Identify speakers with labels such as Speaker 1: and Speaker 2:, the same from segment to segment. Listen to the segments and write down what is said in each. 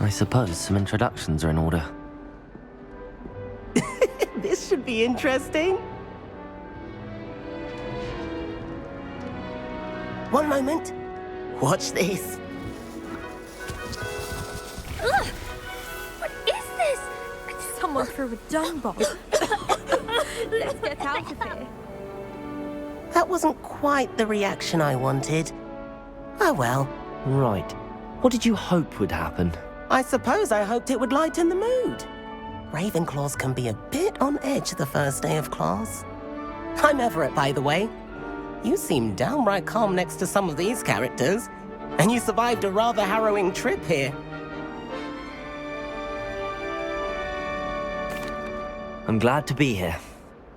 Speaker 1: I suppose some introductions are in order.
Speaker 2: This should be interesting. One moment. Watch this.
Speaker 3: Ugh! What is this? Someone threw a dung bomb. Let's get out of here.
Speaker 2: That wasn't quite the reaction I wanted. Oh well.
Speaker 1: Right. What did you hope would happen?
Speaker 2: I suppose I hoped it would lighten the mood. Ravenclaws can be a bit on edge the first day of class. I'm Everett, by the way. You seem downright calm next to some of these characters, and you survived a rather harrowing trip here.
Speaker 1: I'm glad to be here.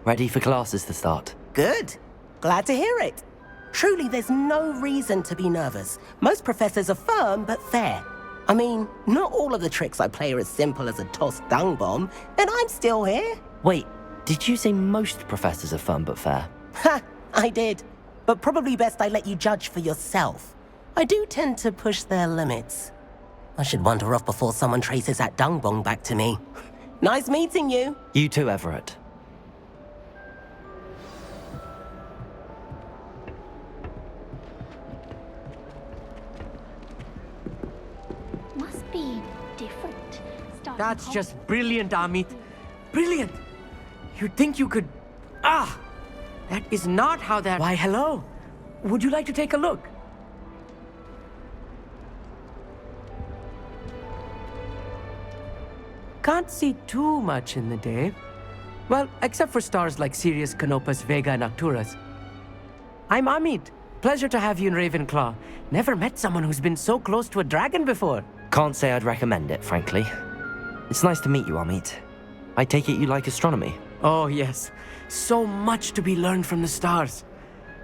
Speaker 1: Ready for classes to start.
Speaker 2: Good. Glad to hear it. Truly, there's no reason to be nervous. Most professors are firm but fair. I mean, not all of the tricks I play are as simple as a tossed dung bomb, and I'm still here.
Speaker 1: Wait, did you say most professors are fun but fair?
Speaker 2: Ha! I did. But probably best I let you judge for yourself. I do tend to push their limits. I should wander off before someone traces that dung bomb back to me. Nice meeting you.
Speaker 1: You too, Everett.
Speaker 4: Must be different.
Speaker 5: That's just brilliant, Amit. Brilliant! You'd think you could... Ah! That is not how that... Why, hello. Would you like to take a look? Can't see too much in the day. Well, except for stars like Sirius, Canopus, Vega, and Arcturus. I'm Amit. Pleasure to have you in Ravenclaw. Never met someone who's been so close to a dragon before.
Speaker 1: Can't say I'd recommend it, frankly. It's nice to meet you, Amit. I take it you like astronomy?
Speaker 5: Oh, yes. So much to be learned from the stars.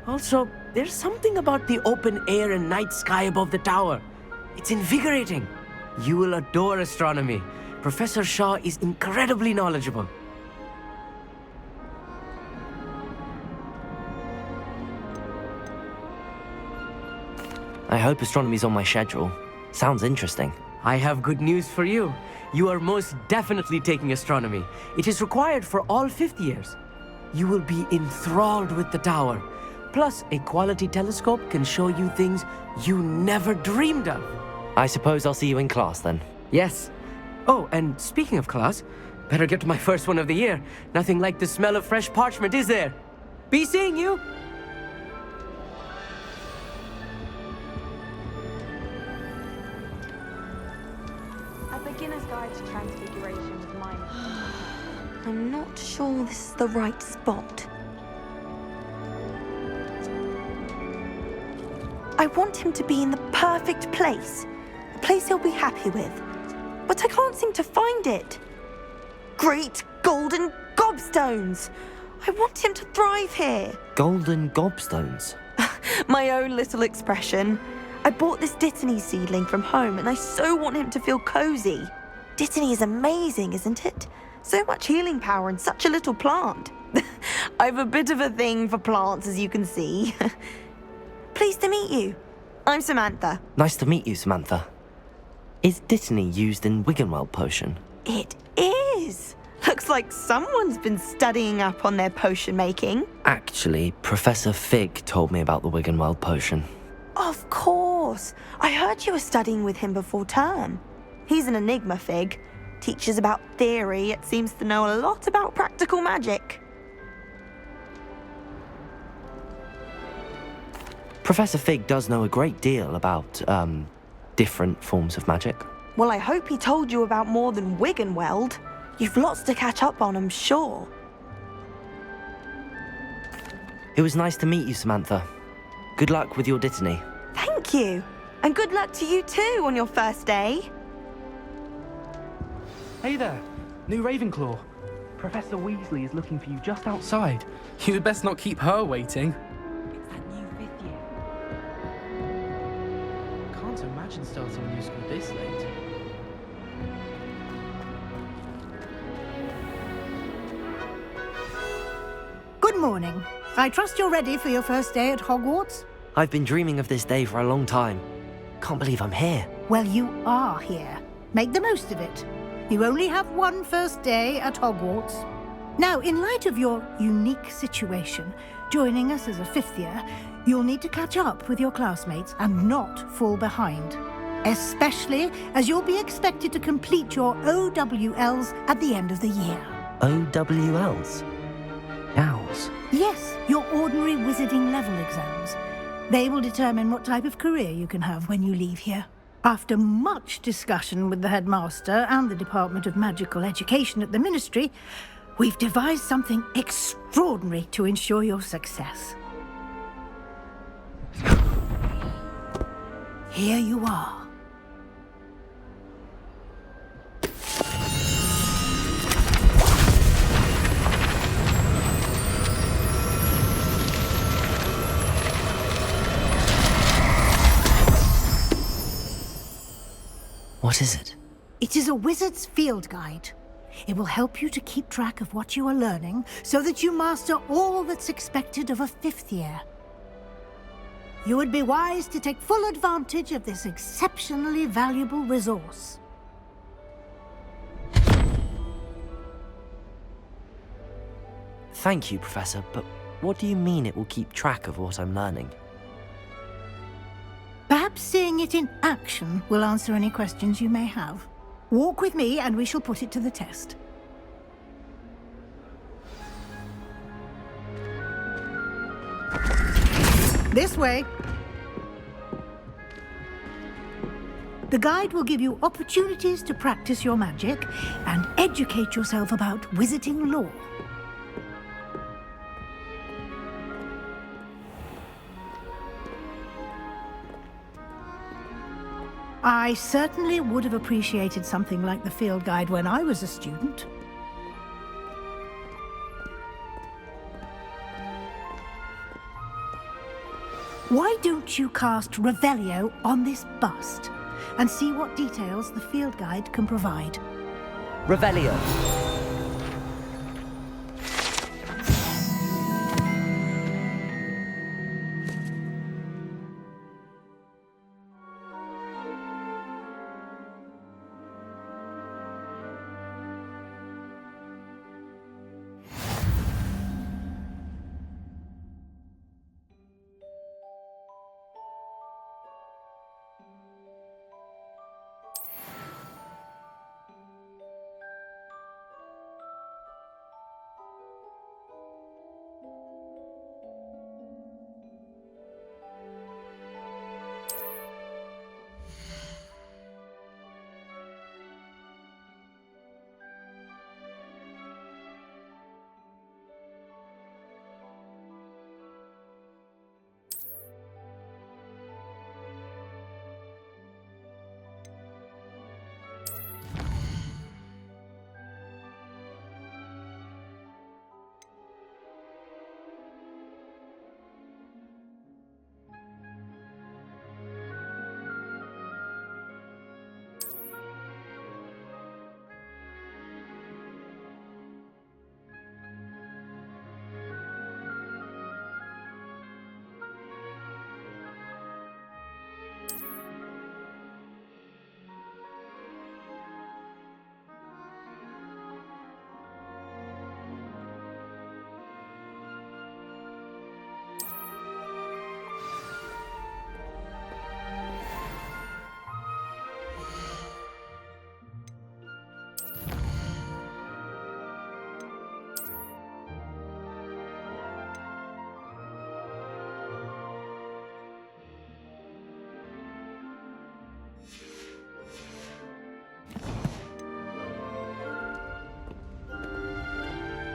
Speaker 5: Also, there's something about the open air and night sky above the tower. It's invigorating. You will adore astronomy. Professor Shaw is incredibly knowledgeable.
Speaker 1: I hope astronomy's on my schedule. Sounds interesting.
Speaker 5: I have good news for you. You are most definitely taking astronomy. It is required for all fifth years. You will be enthralled with the tower. Plus, a quality telescope can show you things you never dreamed of.
Speaker 1: I suppose I'll see you in class then.
Speaker 5: Yes. Oh, and speaking of class, better get to my first one of the year. Nothing like the smell of fresh parchment, is there? Be seeing you!
Speaker 6: A beginner's guide to transfiguration is mine.
Speaker 3: I'm not sure this is the right spot. I want him to be in the perfect place. A place he'll be happy with. But I can't seem to find it. Great golden gobstones! I want him to thrive here.
Speaker 1: Golden gobstones?
Speaker 3: My own little expression. I bought this Dittany seedling from home and I so want him to feel cozy. Dittany is amazing, isn't it? So much healing power in such a little plant. I've a bit of a thing for plants, as you can see. Pleased to meet you. I'm Samantha.
Speaker 1: Nice to meet you, Samantha. Is Dittany used in Wiggenweld potion?
Speaker 3: It is. Looks like someone's been studying up on their potion making.
Speaker 1: Actually, Professor Fig told me about the Wiggenweld potion.
Speaker 3: Of course. I heard you were studying with him before term. He's an enigma, Fig. Teaches about theory, yet seems to know a lot about practical magic.
Speaker 1: Professor Fig does know a great deal about, different forms of magic.
Speaker 3: Well, I hope he told you about more than Wiggenweld. You've lots to catch up on, I'm sure.
Speaker 1: It was nice to meet you, Samantha. Good luck with your Dittany.
Speaker 3: Thank you. And good luck to you too on your first day.
Speaker 7: Hey there, new Ravenclaw. Professor Weasley is looking for you just outside. You'd best not keep her waiting. It's that new fifth year. Can't imagine starting a new school this late.
Speaker 8: Good morning. I trust you're ready for your first day at Hogwarts?
Speaker 1: I've been dreaming of this day for a long time. Can't believe I'm here.
Speaker 8: Well, you are here. Make the most of it. You only have one first day at Hogwarts. Now, in light of your unique situation, joining us as a fifth year, you'll need to catch up with your classmates and not fall behind. Especially as you'll be expected to complete your OWLs at the end of the year.
Speaker 1: OWLs? Owls?
Speaker 8: Yes, your ordinary wizarding level exams. They will determine what type of career you can have when you leave here. After much discussion with the headmaster and the Department of Magical Education at the Ministry, we've devised something extraordinary to ensure your success. Here you are.
Speaker 1: What is it?
Speaker 8: It is a wizard's field guide. It will help you to keep track of what you are learning so that you master all that's expected of a fifth year. You would be wise to take full advantage of this exceptionally valuable resource.
Speaker 1: Thank you, Professor, but what do you mean it will keep track of what I'm learning?
Speaker 8: Perhaps seeing it in action will answer any questions you may have. Walk with me and we shall put it to the test. This way. The guide will give you opportunities to practice your magic and educate yourself about wizarding lore. I certainly would have appreciated something like the field guide when I was a student. Why don't you cast Revelio on this bust and see what details the field guide can provide?
Speaker 1: Revelio!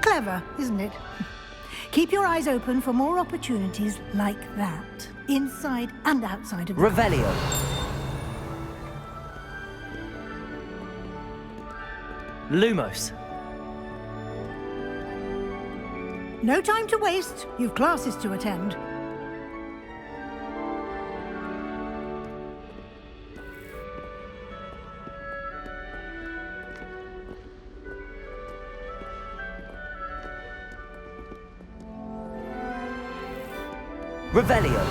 Speaker 8: Clever, isn't it? Keep your eyes open for more opportunities like that, inside and outside of the...
Speaker 1: Revelio! Lumos!
Speaker 8: No time to waste. You've classes to attend.
Speaker 1: Revelio!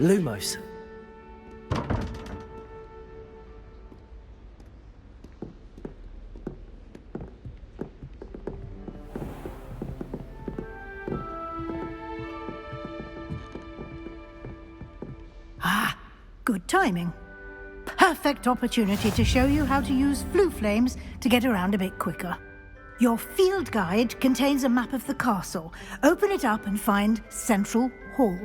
Speaker 5: Lumos.
Speaker 8: Ah, good timing. Perfect opportunity to show you how to use flue flames to get around a bit quicker. Your field guide contains a map of the castle. Open it up and find Central Hall.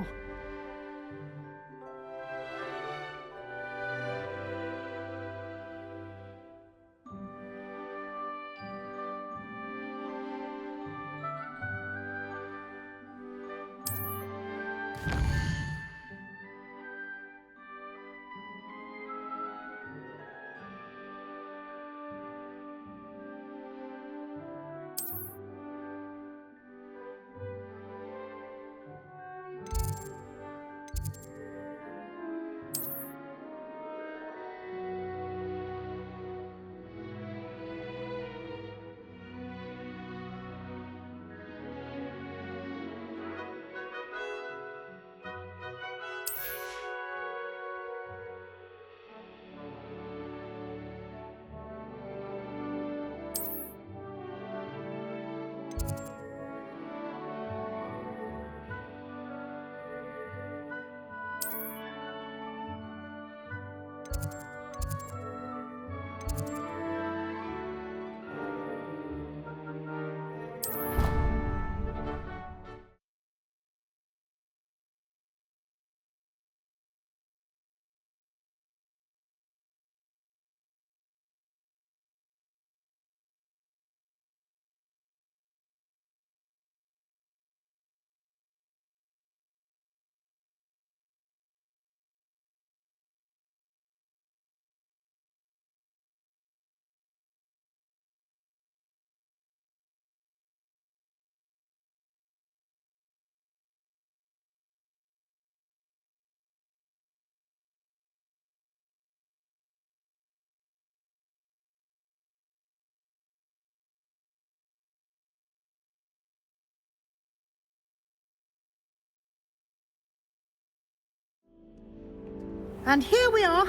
Speaker 8: And here we are.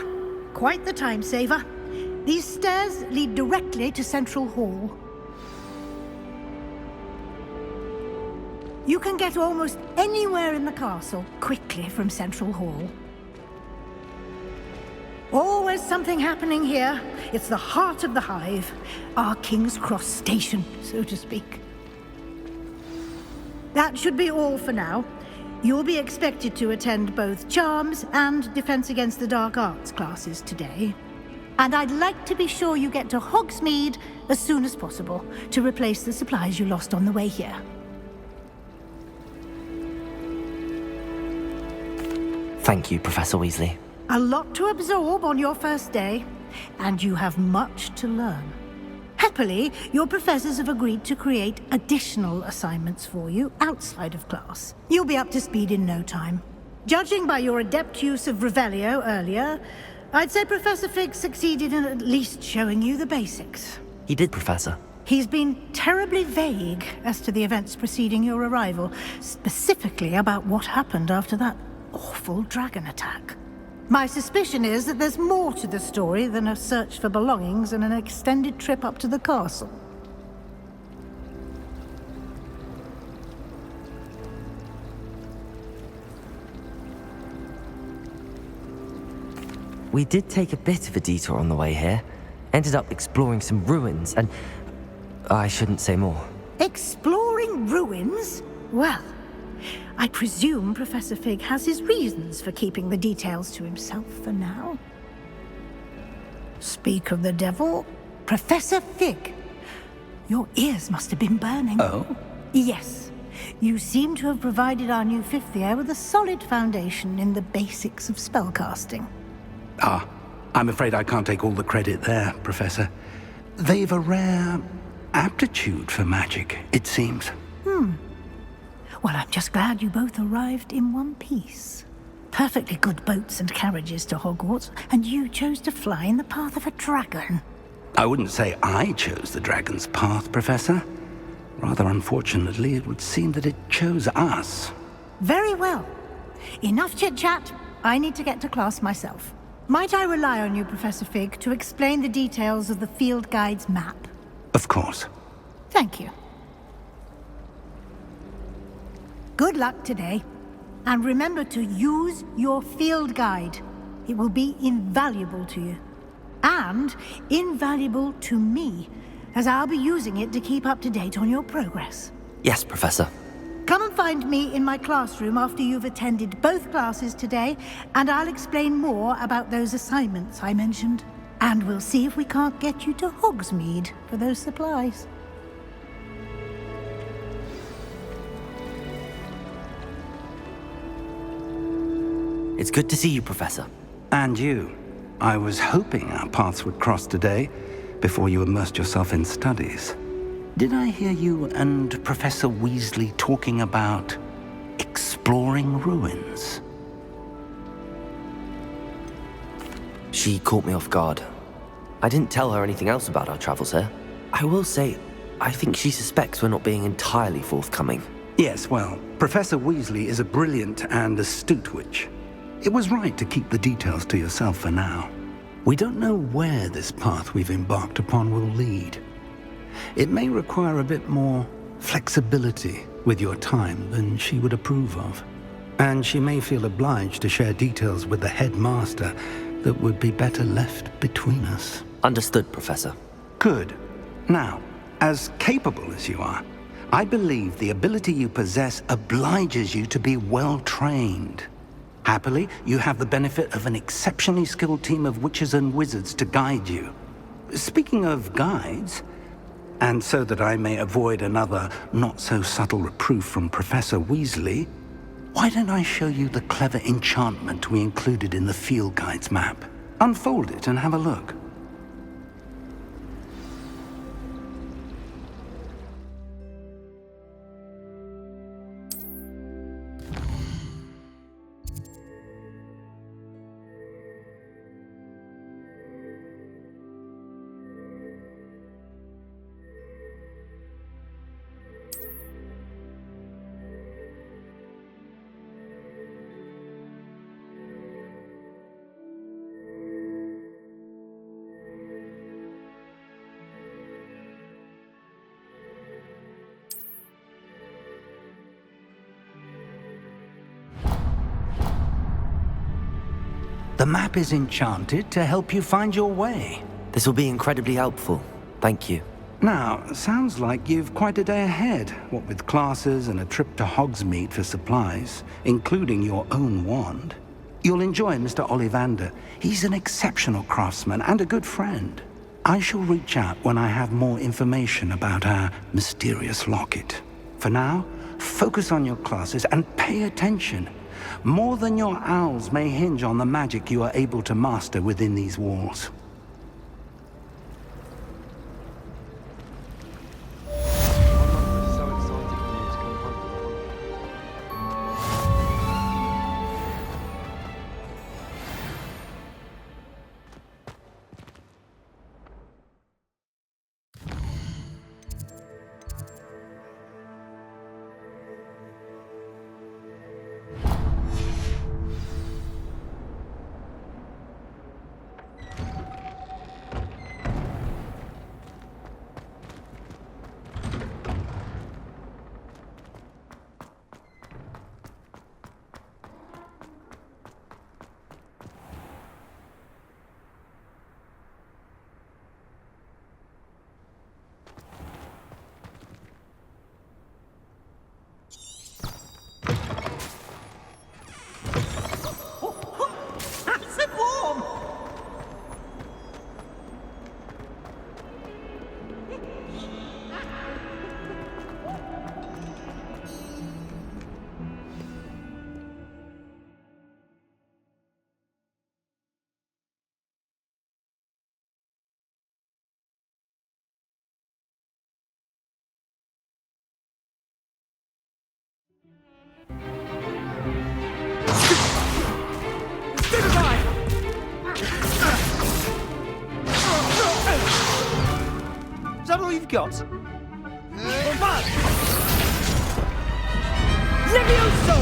Speaker 8: Quite the time saver. These stairs lead directly to Central Hall. You can get almost anywhere in the castle quickly from Central Hall. Always something happening here. It's the heart of the hive. Our King's Cross station, so to speak. That should be all for now. You'll be expected to attend both Charms and Defense Against the Dark Arts classes today. And I'd like to be sure you get to Hogsmeade as soon as possible to replace the supplies you lost on the way here.
Speaker 1: Thank you, Professor Weasley.
Speaker 8: A lot to absorb on your first day, and you have much to learn. Happily, your professors have agreed to create additional assignments for you outside of class. You'll be up to speed in no time. Judging by your adept use of Revelio earlier, I'd say Professor Fig succeeded in at least showing you the basics.
Speaker 1: He did, Professor.
Speaker 8: He's been terribly vague as to the events preceding your arrival, specifically about what happened after that awful dragon attack. My suspicion is that there's more to the story than a search for belongings and an extended trip up to the castle.
Speaker 1: We did take a bit of a detour on the way here. Ended up exploring some ruins and... I shouldn't say more.
Speaker 8: Exploring ruins? Well, I presume Professor Fig has his reasons for keeping the details to himself for now. Speak of the devil, Professor Fig. Your ears must have been burning.
Speaker 9: Oh?
Speaker 8: Yes. You seem to have provided our new fifth year with a solid foundation in the basics of spellcasting.
Speaker 9: Ah, I'm afraid I can't take all the credit there, Professor. They've a rare aptitude for magic, it seems.
Speaker 8: Well, I'm just glad you both arrived in one piece. Perfectly good boats and carriages to Hogwarts, and you chose to fly in the path of a dragon.
Speaker 9: I wouldn't say I chose the dragon's path, Professor. Rather unfortunately, it would seem that it chose us.
Speaker 8: Very well. Enough chit-chat. I need to get to class myself. Might I rely on you, Professor Fig, to explain the details of the field guide's map?
Speaker 9: Of course.
Speaker 8: Thank you. Good luck today. And remember to use your field guide. It will be invaluable to you. And invaluable to me, as I'll be using it to keep up to date on your progress.
Speaker 1: Yes, Professor.
Speaker 8: Come and find me in my classroom after you've attended both classes today, and I'll explain more about those assignments I mentioned. And we'll see if we can't get you to Hogsmeade for those supplies.
Speaker 1: It's good to see you, Professor.
Speaker 9: And you. I was hoping our paths would cross today, before you immersed yourself in studies. Did I hear you and Professor Weasley talking about exploring ruins?
Speaker 1: She caught me off guard. I didn't tell her anything else about our travels here. I will say, I think she suspects we're not being entirely forthcoming.
Speaker 9: Yes, well, Professor Weasley is a brilliant and astute witch. It was right to keep the details to yourself for now. We don't know where this path we've embarked upon will lead. It may require a bit more flexibility with your time than she would approve of. And she may feel obliged to share details with the headmaster that would be better left between us.
Speaker 1: Understood, Professor.
Speaker 9: Good. Now, as capable as you are, I believe the ability you possess obliges you to be well trained. Happily, you have the benefit of an exceptionally skilled team of witches and wizards to guide you. Speaking of guides, and so that I may avoid another not-so-subtle reproof from Professor Weasley, why don't I show you the clever enchantment we included in the field guide's map? Unfold it and have a look. The map is enchanted to help you find your way.
Speaker 1: This will be incredibly helpful. Thank you.
Speaker 9: Now, sounds like you've quite a day ahead, what with classes and a trip to Hogsmeade for supplies, including your own wand. You'll enjoy Mr. Ollivander. He's an exceptional craftsman and a good friend. I shall reach out when I have more information about our mysterious locket. For now, focus on your classes and pay attention. More than your owls may hinge on the magic you are able to master within these walls.
Speaker 10: Is that all you've got? Levioso!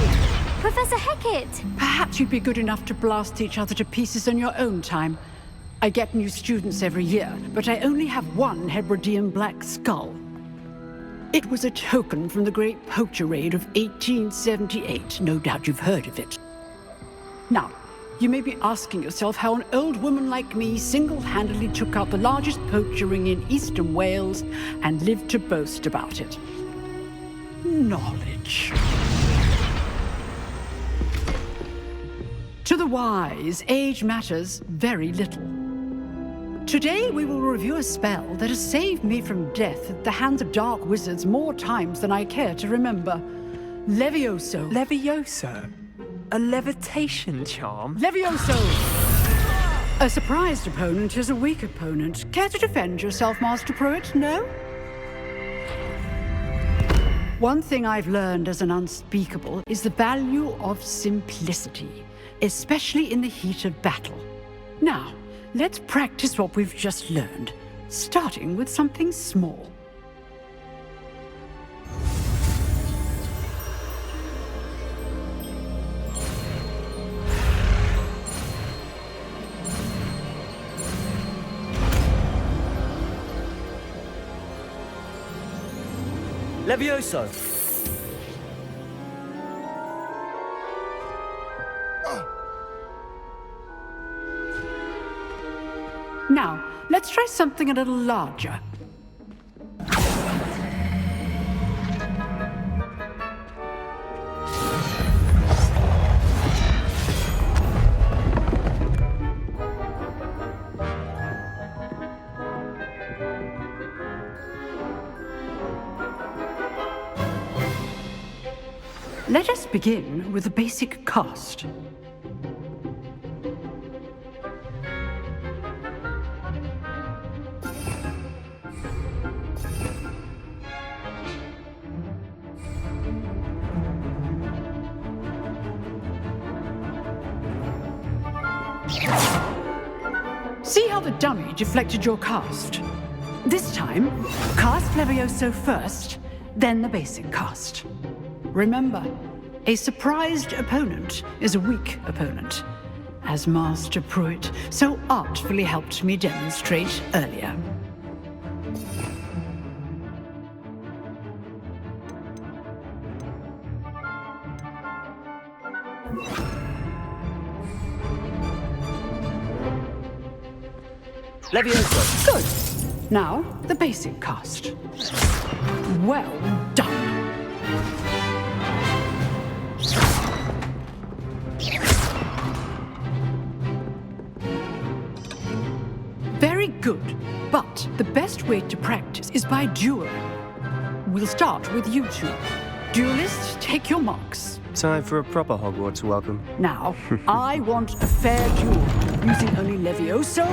Speaker 4: Professor Hecat!
Speaker 11: Perhaps you'd be good enough to blast each other to pieces on your own time. I get new students every year, but I only have one Hebridean black skull. It was a token from the Great Poacher Raid of 1878. No doubt you've heard of it. Now, you may be asking yourself how an old woman like me single-handedly took out the largest poacher ring in eastern Wales and lived to boast about it. Knowledge. To the wise, age matters very little. Today we will review a spell that has saved me from death at the hands of dark wizards more times than I care to remember. Levioso.
Speaker 5: Levioso? A levitation charm?
Speaker 11: Levioso! A surprised opponent is a weak opponent. Care to defend yourself, Master Pruitt? No? One thing I've learned as an unspeakable is the value of simplicity, especially in the heat of battle. Now, let's practice what we've just learned, starting with something small.
Speaker 1: Levioso!
Speaker 11: Now, let's try something a little larger. Let us begin with the basic cast. See how the dummy deflected your cast? This time, cast Levioso first, then the basic cast. Remember, a surprised opponent is a weak opponent, as Master Pruitt so artfully helped me demonstrate earlier.
Speaker 1: Levioso!
Speaker 11: Good. Now, the basic cast. Well done. Very good, but the best way to practice is by duel. We'll start with you two. Duelists, take your marks.
Speaker 10: Time for a proper Hogwarts welcome.
Speaker 11: Now, I want a fair duel, using only Levioso,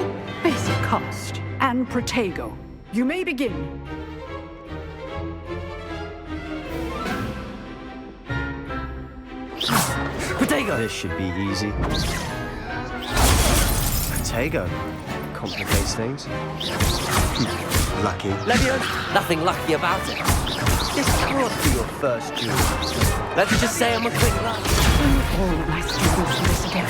Speaker 11: basic cast, and Protego. You may begin.
Speaker 1: Protego!
Speaker 10: This should be easy. Protego. Complicates things. Lucky.
Speaker 1: Levioso! Nothing lucky about it.
Speaker 10: This can't be your first duel.
Speaker 1: Let's just say I'm a quick luck.
Speaker 11: All of my students do this again.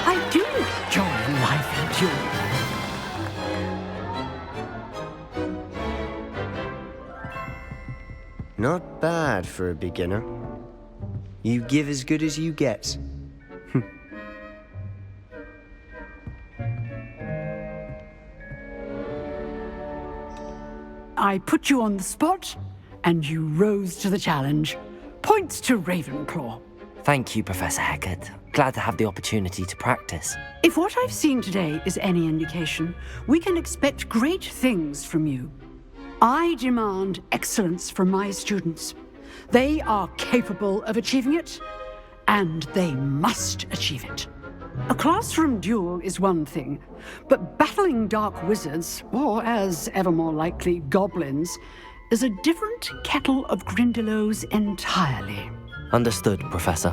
Speaker 11: I do enjoy life and duel.
Speaker 10: Not bad for a beginner. You give as good as you get.
Speaker 11: I put you on the spot, and you rose to the challenge. Points to Ravenclaw.
Speaker 1: Thank you, Professor Hecat. Glad to have the opportunity to practice.
Speaker 11: If what I've seen today is any indication, we can expect great things from you. I demand excellence from my students. They are capable of achieving it, and they must achieve it. A classroom duel is one thing, but battling dark wizards, or as ever more likely, goblins, is a different kettle of Grindylows entirely.
Speaker 1: Understood, Professor.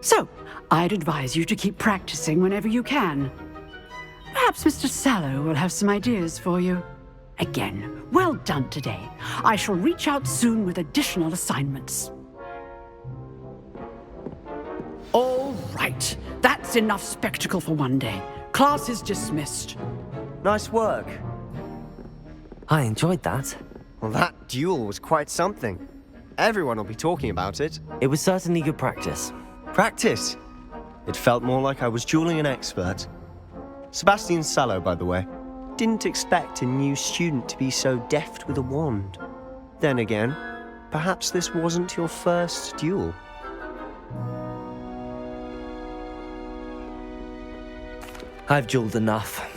Speaker 11: So, I'd advise you to keep practicing whenever you can. Perhaps Mr. Sallow will have some ideas for you. Again, well done today. I shall reach out soon with additional assignments. Right, that's enough spectacle for one day. Class is dismissed.
Speaker 10: Nice work.
Speaker 1: I enjoyed that.
Speaker 10: Well, that duel was quite something. Everyone will be talking about it.
Speaker 1: It was certainly good practice.
Speaker 10: Practice? It felt more like I was dueling an expert. Sebastian Sallow, by the way. Didn't expect a new student to be so deft with a wand. Then again, perhaps this wasn't your first duel.
Speaker 1: I've dueled enough.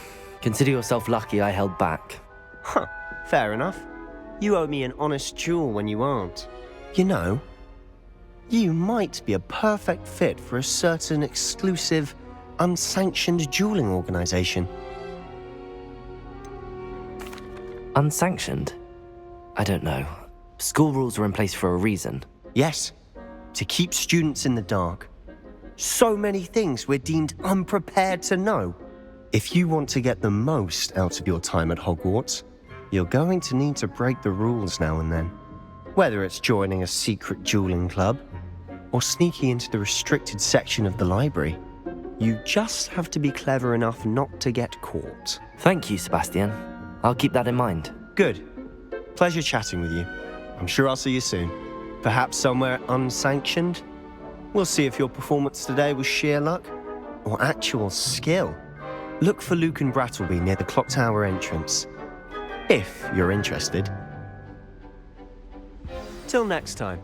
Speaker 1: Consider yourself lucky I held back.
Speaker 10: Huh, fair enough. You owe me an honest duel when you aren't. You know, you might be a perfect fit for a certain exclusive, unsanctioned dueling organization.
Speaker 1: Unsanctioned? I don't know. School rules are in place for a reason.
Speaker 10: Yes, to keep students in the dark. So many things we're deemed unprepared to know. If you want to get the most out of your time at Hogwarts, you're going to need to break the rules now and then. Whether it's joining a secret dueling club, or sneaking into the restricted section of the library, you just have to be clever enough not to get caught.
Speaker 1: Thank you, Sebastian. I'll keep that in mind.
Speaker 10: Good. Pleasure chatting with you. I'm sure I'll see you soon. Perhaps somewhere unsanctioned? We'll see if your performance today was sheer luck or actual skill. Look for Luke and Brattleby near the clock tower entrance, if you're interested. Till next time.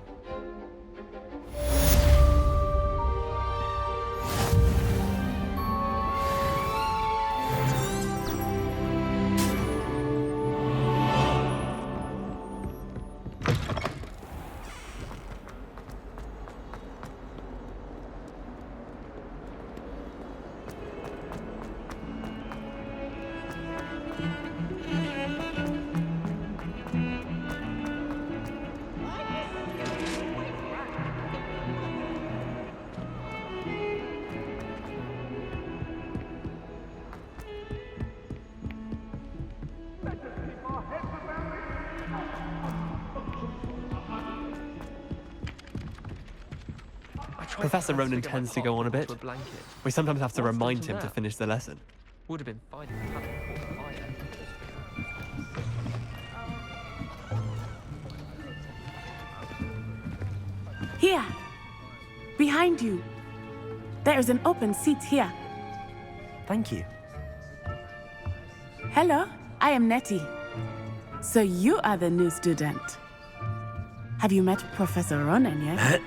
Speaker 12: Professor Ronan tends to go on a bit. We sometimes have to remind him to finish the lesson.
Speaker 7: Would have been fine.
Speaker 13: Here, behind you. There is an open seat here.
Speaker 1: Thank you.
Speaker 13: Hello, I am Nettie. So you are the new student. Have you met Professor Ronan yet?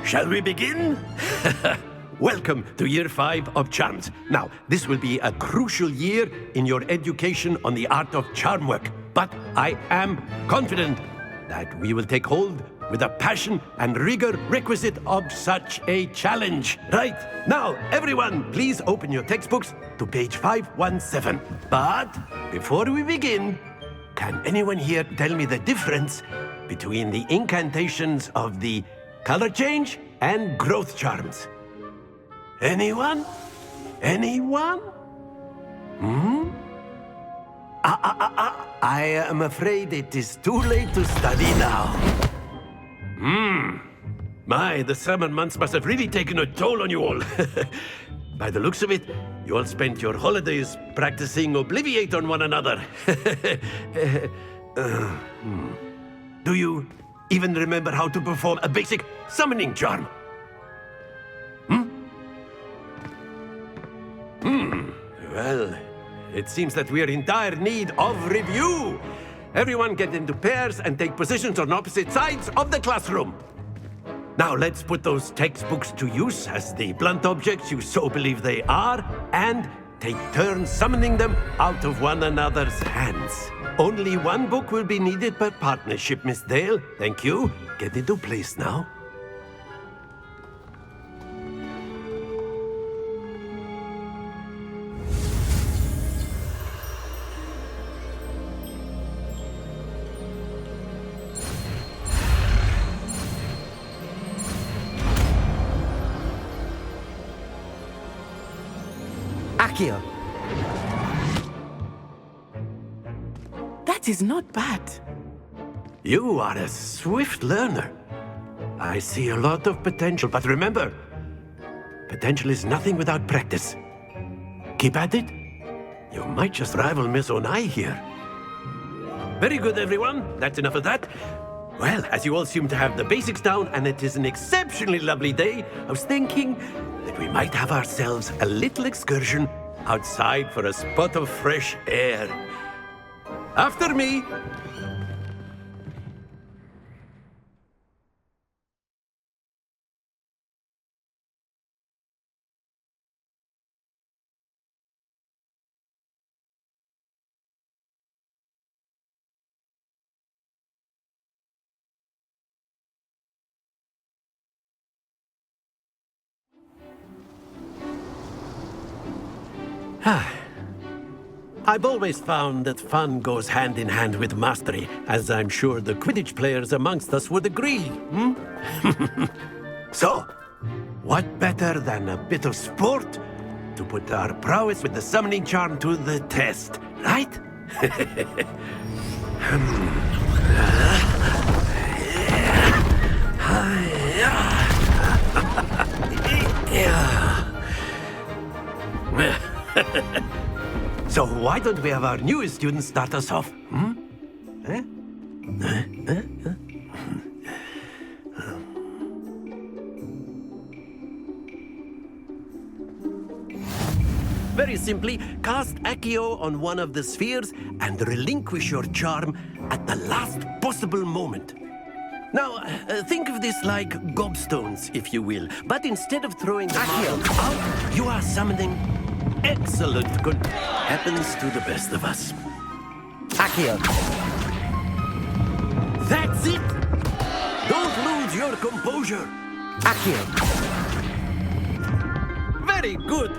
Speaker 14: Shall we begin? Welcome to Year 5 of Charms. Now, this will be a crucial year in your education on the art of charm work. But I am confident that we will take hold with the passion and rigor requisite of such a challenge. Right, now, everyone, please open your textbooks to page 517. But before we begin, can anyone here tell me the difference between the incantations of the color change and growth charms? Anyone? Anyone? I am afraid it is too late to study now. My, the summer months must have really taken a toll on you all. By the looks of it, you all spent your holidays practicing Obliviate on one another. Do you even remember how to perform a basic summoning charm? Well, it seems that we are in dire need of review. Everyone get into pairs and take positions on opposite sides of the classroom. Now let's put those textbooks to use as the blunt objects you so believe they are, and take turns summoning them out of one another's hands. Only one book will be needed per partnership, Miss Dale. Thank you. Get into place now.
Speaker 1: Accio!
Speaker 13: That is not bad.
Speaker 14: You are a swift learner. I see a lot of potential, but remember, potential is nothing without practice. Keep at it. You might just rival Miss Onai here. Very good, everyone. That's enough of that. Well, as you all seem to have the basics down, and it is an exceptionally lovely day, I was thinking that we might have ourselves a little excursion outside for a spot of fresh air. After me! I've always found that fun goes hand in hand with mastery, as I'm sure the Quidditch players amongst us would agree, hmm? So, what better than a bit of sport to put our prowess with the summoning charm to the test, right? So why don't we have our newest student start us off? Hmm? Very simply, cast Accio on one of the spheres and relinquish your charm at the last possible moment. Now, think of this like gobstones, if you will. But instead of throwing the marbles out, you are summoning excellent good. Happens to the best of us.
Speaker 1: Accio.
Speaker 14: That's it! Don't lose your composure.
Speaker 1: Accio.
Speaker 14: Very good.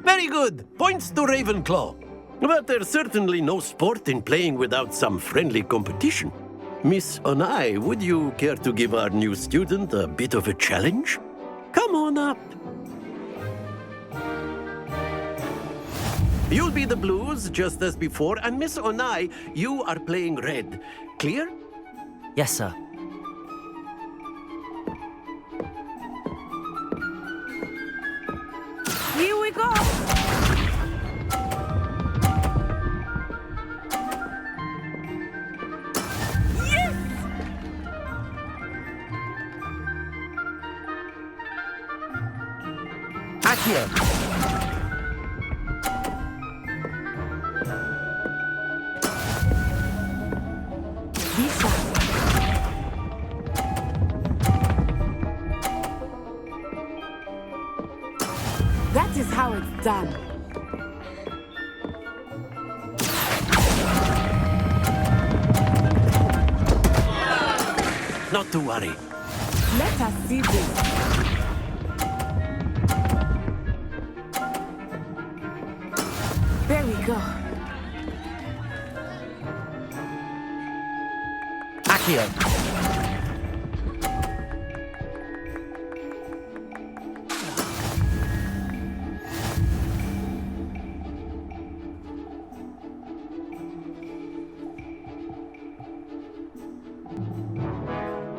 Speaker 14: Very good. Points to Ravenclaw. But there's certainly no sport in playing without some friendly competition. Miss Onai, would you care to give our new student a bit of a challenge? Come on up. You'll be the blues, just as before, and Miss Onai, you are playing red. Clear?
Speaker 1: Yes, sir.
Speaker 13: Here we go!
Speaker 1: Accio.
Speaker 13: Visa. That is how it's done.
Speaker 14: Not to worry.
Speaker 13: Let us see this. There we go.
Speaker 1: Accio.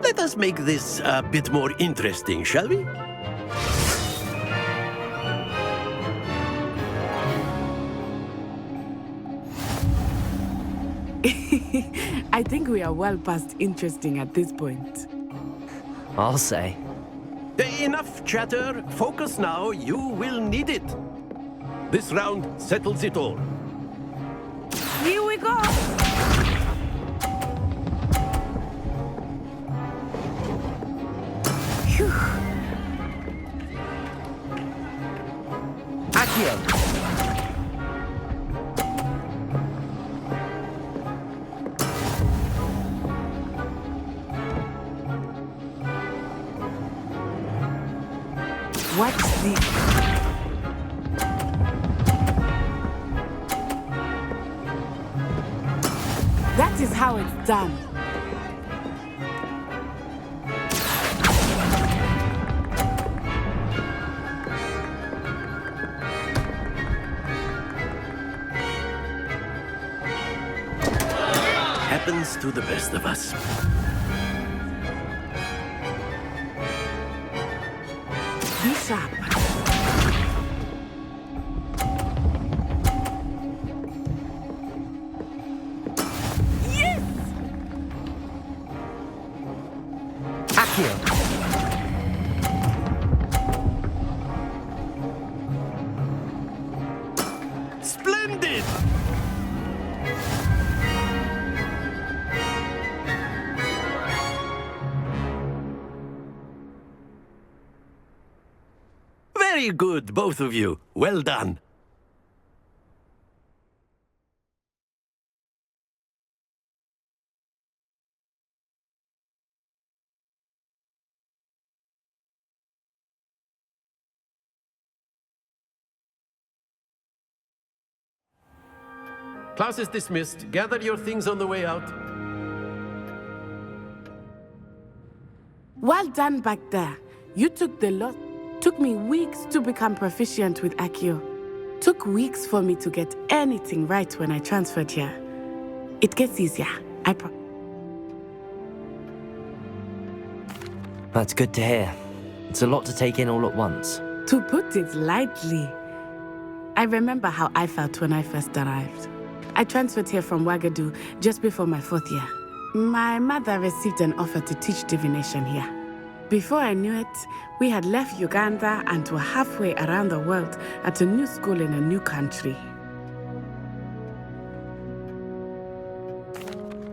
Speaker 14: Let us make this a bit more interesting, shall we?
Speaker 13: I think we are well past interesting at this point.
Speaker 1: I'll say.
Speaker 14: Enough chatter. Focus now. You will need it. This round settles it all.
Speaker 13: Here we go! Phew.
Speaker 1: Accio.
Speaker 13: Watch this. That is how it's done.
Speaker 14: happens to the best of us.
Speaker 13: Be sharp. Yes!
Speaker 1: Accio!
Speaker 14: Splendid! Very good, both of you. Well done. Class is dismissed. Gather your things on the way out.
Speaker 13: Well done back there. You took the lot. Took me weeks to become proficient with Accio. Took weeks for me to get anything right when I transferred here. It gets easier, I promise.
Speaker 1: That's good to hear. It's a lot to take in all at once.
Speaker 13: To put it lightly, I remember how I felt when I first arrived. I transferred here from Ouagadougou just before my 4th year. My mother received an offer to teach divination here. Before I knew it, we had left Uganda and were halfway around the world at a new school in a new country.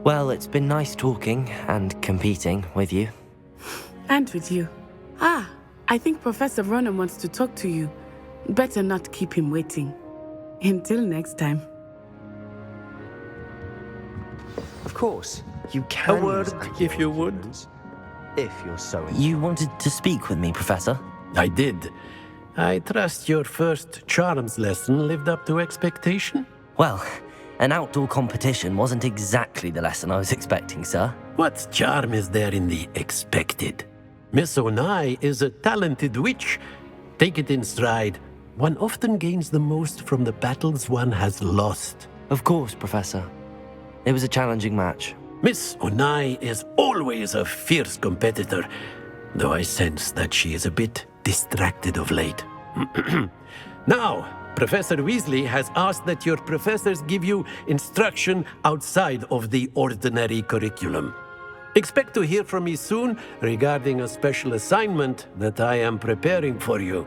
Speaker 1: Well, it's been nice talking and competing with you.
Speaker 13: And with you. Ah, I think Professor Ronan wants to talk to you. Better not keep him waiting. Until next time.
Speaker 10: Of course, you can.
Speaker 14: A word,
Speaker 10: use Accio
Speaker 14: if you would.
Speaker 10: influence, if you're so.
Speaker 1: You wanted to speak with me, Professor?
Speaker 14: I did. I trust your first charms lesson lived up to expectation?
Speaker 1: Well, an outdoor competition wasn't exactly the lesson I was expecting, sir.
Speaker 14: What charm is there in the expected? Miss Onai is a talented witch. Take it in stride. One often gains the most from the battles one has lost.
Speaker 1: Of course, Professor. It was a challenging match.
Speaker 14: Miss Onai is always a fierce competitor, though I sense that she is a bit distracted of late. Now, Professor Weasley has asked that your professors give you instruction outside of the ordinary curriculum. Expect to hear from me soon regarding a special assignment that I am preparing for you.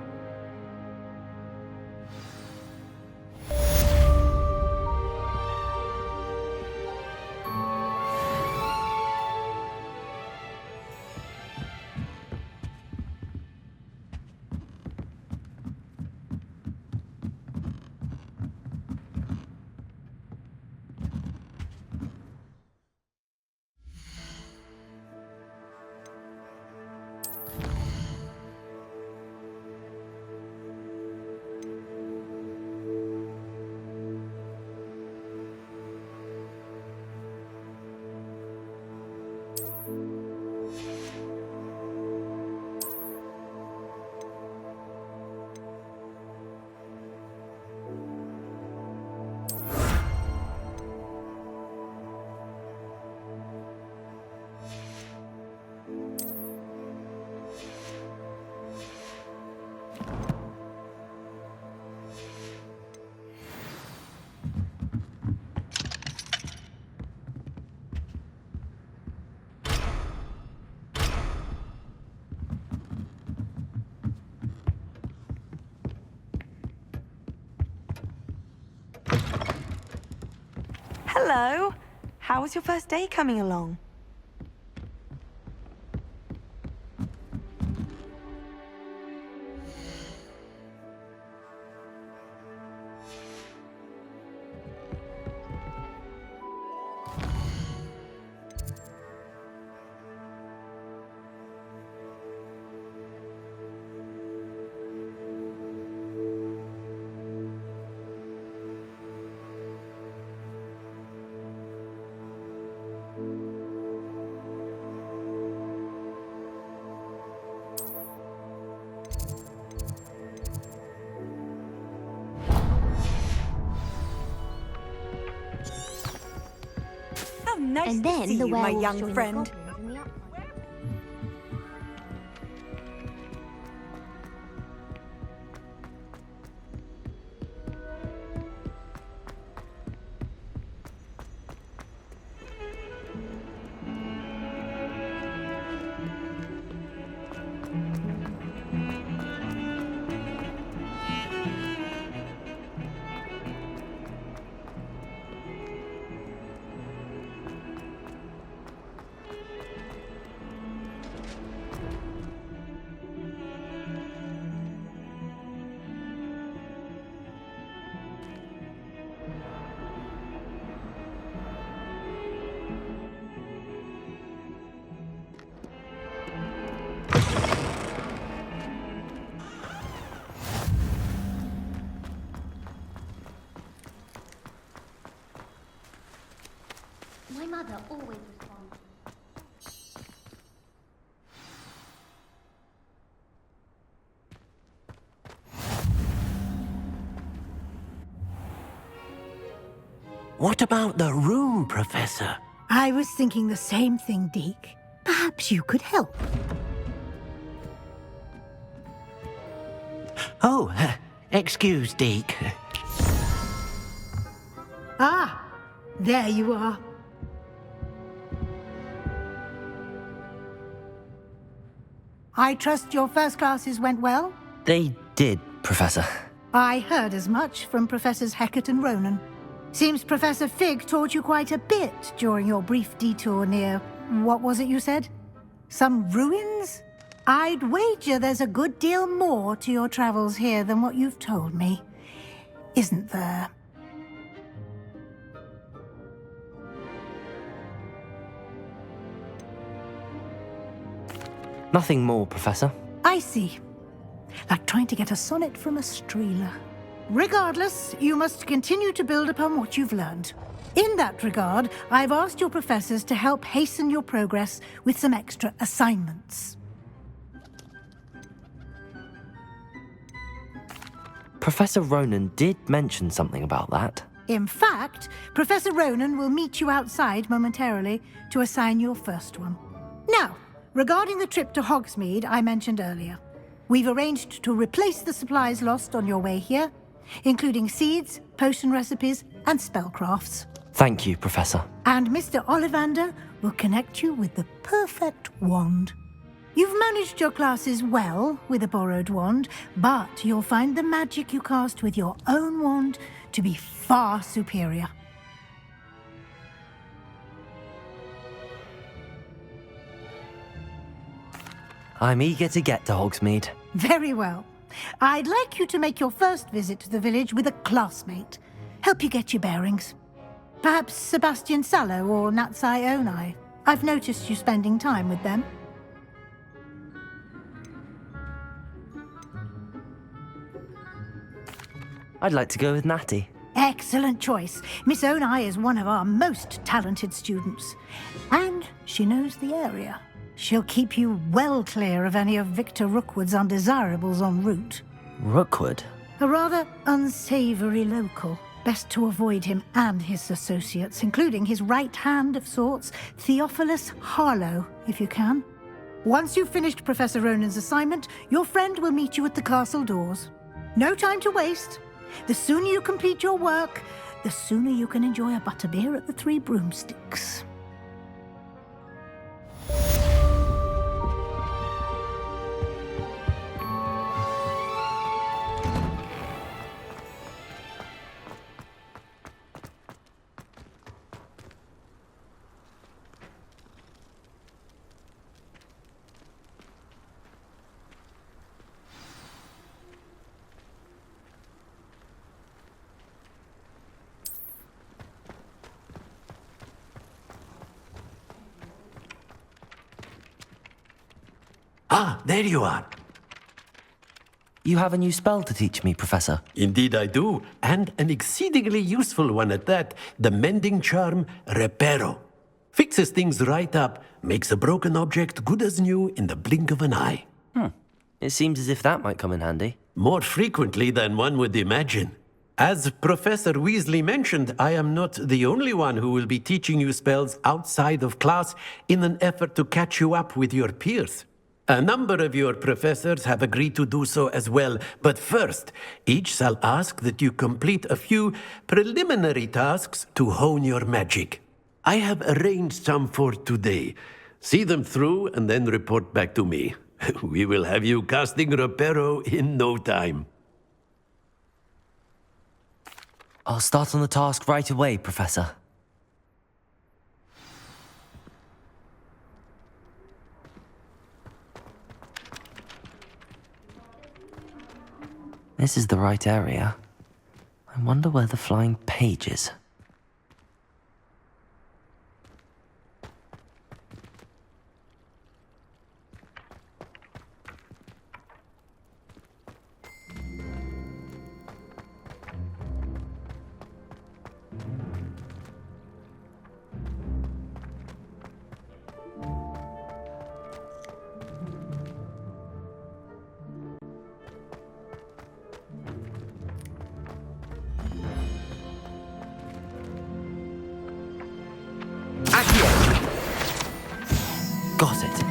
Speaker 3: Hello. How was your first day coming along?
Speaker 4: and then
Speaker 15: see
Speaker 4: the
Speaker 15: you, my
Speaker 4: werewolves
Speaker 15: young
Speaker 4: join the
Speaker 15: friend.
Speaker 4: goblins in the up- My mother always responds.
Speaker 14: What about the room, Professor?
Speaker 8: I was thinking the same thing, Deke. Perhaps you could help.
Speaker 14: Oh, excuse, Deke.
Speaker 8: Ah, there you are. I trust your first classes went well?
Speaker 1: They did, Professor.
Speaker 8: I heard as much from Professors Hecat and Ronan. Seems Professor Fig taught you quite a bit during your brief detour near... what was it you said? Some ruins? I'd wager there's a good deal more to your travels here than what you've told me. Isn't there?
Speaker 1: Nothing more, Professor.
Speaker 8: I see. Like trying to get a sonnet from a streeler. Regardless, you must continue to build upon what you've learned. In that regard, I've asked your professors to help hasten your progress with some extra assignments.
Speaker 1: Professor Ronan did mention something about that.
Speaker 8: In fact, Professor Ronan will meet you outside momentarily to assign your first one. Now, regarding the trip to Hogsmeade I mentioned earlier, we've arranged to replace the supplies lost on your way here, including seeds, potion recipes, and spellcrafts.
Speaker 1: Thank you, Professor.
Speaker 8: And Mr. Ollivander will connect you with the perfect wand. You've managed your classes well with a borrowed wand, but you'll find the magic you cast with your own wand to be far superior.
Speaker 1: I'm eager to get to Hogsmeade.
Speaker 8: Very well. I'd like you to make your first visit to the village with a classmate. Help you get your bearings. Perhaps Sebastian Sallow or Natsai Onai. I've noticed you spending time with them.
Speaker 1: I'd like to go with Natty.
Speaker 8: Excellent choice. Miss Onai is one of our most talented students. And she knows the area. She'll keep you well clear of any of Victor Rookwood's undesirables en route.
Speaker 1: Rookwood?
Speaker 8: A rather unsavory local. Best to avoid him and his associates, including his right hand of sorts, Theophilus Harlow, if you can. Once you've finished Professor Ronan's assignment, your friend will meet you at the castle doors. No time to waste. The sooner you complete your work, the sooner you can enjoy a butterbeer at the Three Broomsticks.
Speaker 14: Ah, there you are.
Speaker 1: You have a new spell to teach me, Professor.
Speaker 14: Indeed I do, and an exceedingly useful one at that. The mending charm, Reparo. Fixes things right up, makes a broken object good as new in the blink of an eye.
Speaker 1: It seems as if that might come in handy.
Speaker 14: More frequently than one would imagine. As Professor Weasley mentioned, I am not the only one who will be teaching you spells outside of class in an effort to catch you up with your peers. A number of your professors have agreed to do so as well, but first, each shall ask that you complete a few preliminary tasks to hone your magic. I have arranged some for today. See them through and then report back to me. We will have you casting Reparo in no time.
Speaker 1: I'll start on the task right away, Professor. This is the right area. I wonder where the flying page is. Got it.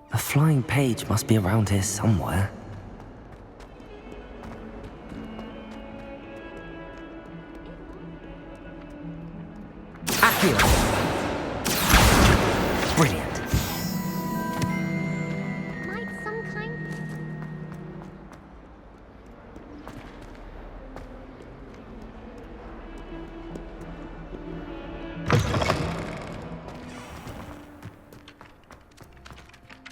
Speaker 1: The flying page must be around here somewhere. Brilliant.
Speaker 4: Might some kind...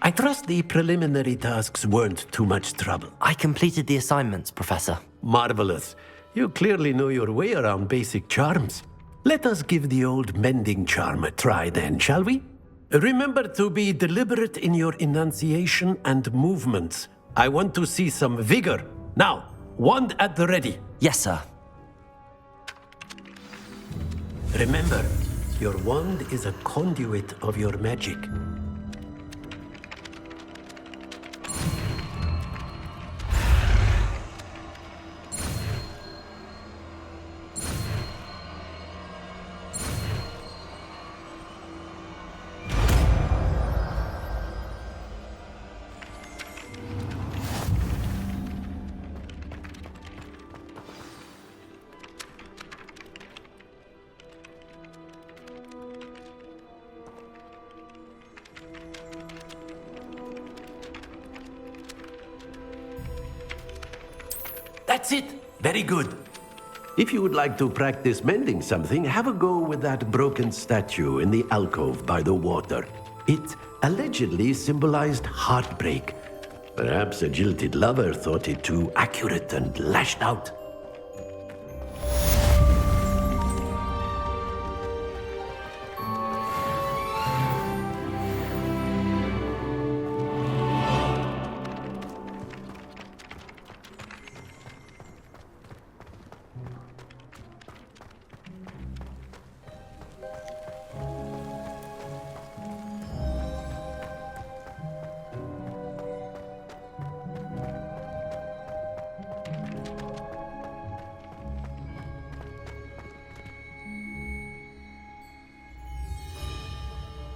Speaker 14: I trust the preliminary tasks weren't too much trouble.
Speaker 1: I completed the assignments, Professor.
Speaker 14: Marvelous. You clearly know your way around basic charms. Let us give the old mending charm a try then, shall we? Remember to be deliberate in your enunciation and movements. I want to see some vigor. Now, wand at the ready.
Speaker 1: Yes, sir.
Speaker 14: Remember, your wand is a conduit of your magic. That's it. Very good. If you would like to practice mending something, have a go with that broken statue in the alcove by the water. It allegedly symbolized heartbreak. Perhaps a jilted lover thought it too accurate and lashed out.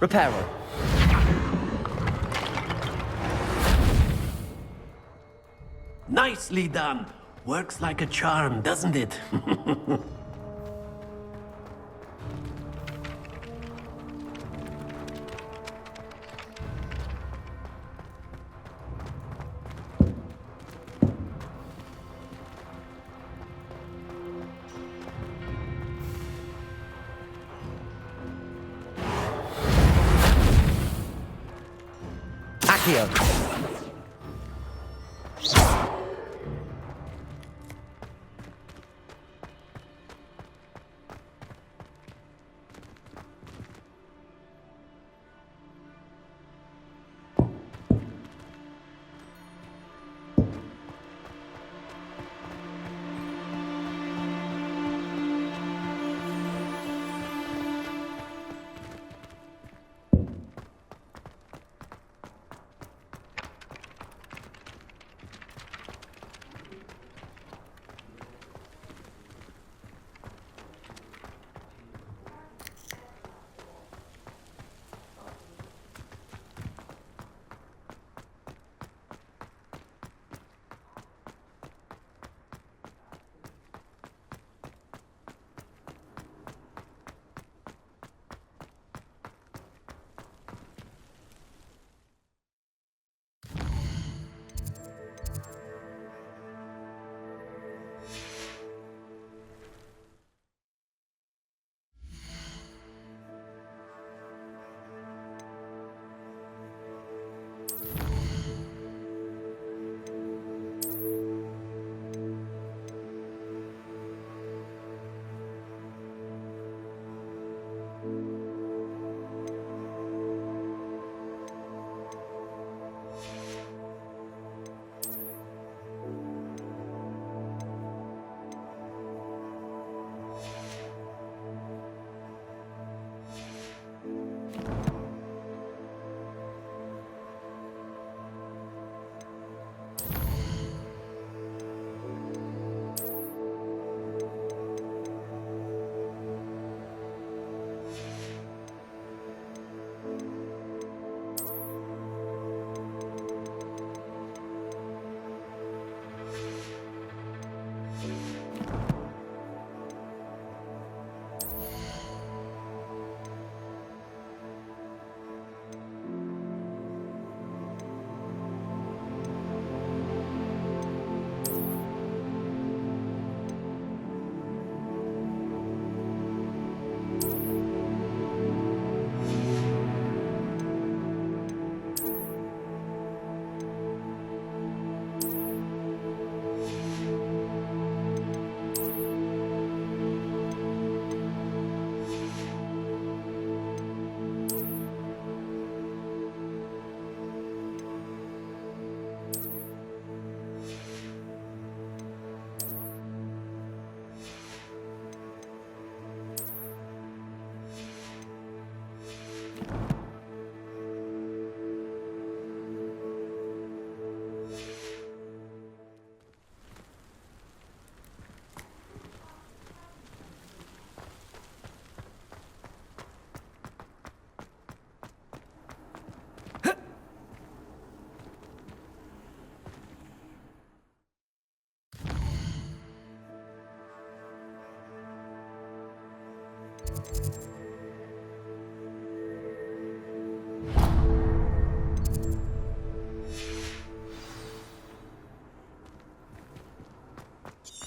Speaker 1: Reparo.
Speaker 14: Nicely done. Works like a charm, doesn't it?
Speaker 1: Accio.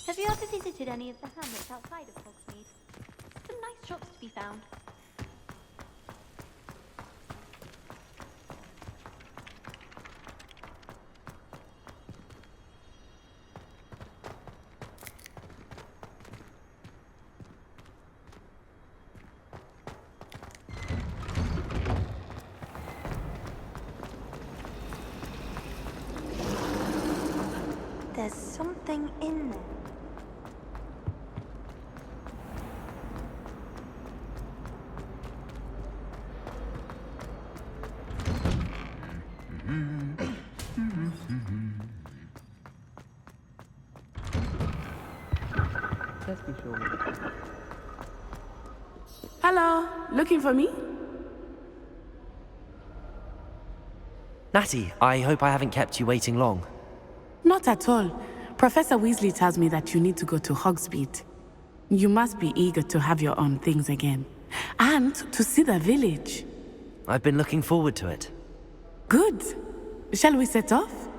Speaker 4: Have you ever visited any of the hamlets outside of Hogsmeade? Some nice shops to be found.
Speaker 3: There's something in there.
Speaker 5: Let's be sure.
Speaker 13: Hello, looking for me?
Speaker 1: Natty, I hope I haven't kept you waiting long.
Speaker 13: Not at all. Professor Weasley tells me that you need to go to Hogsmeade. You must be eager to have your own things again. And to see the village.
Speaker 1: I've been looking forward to it.
Speaker 13: Good. Shall we set off?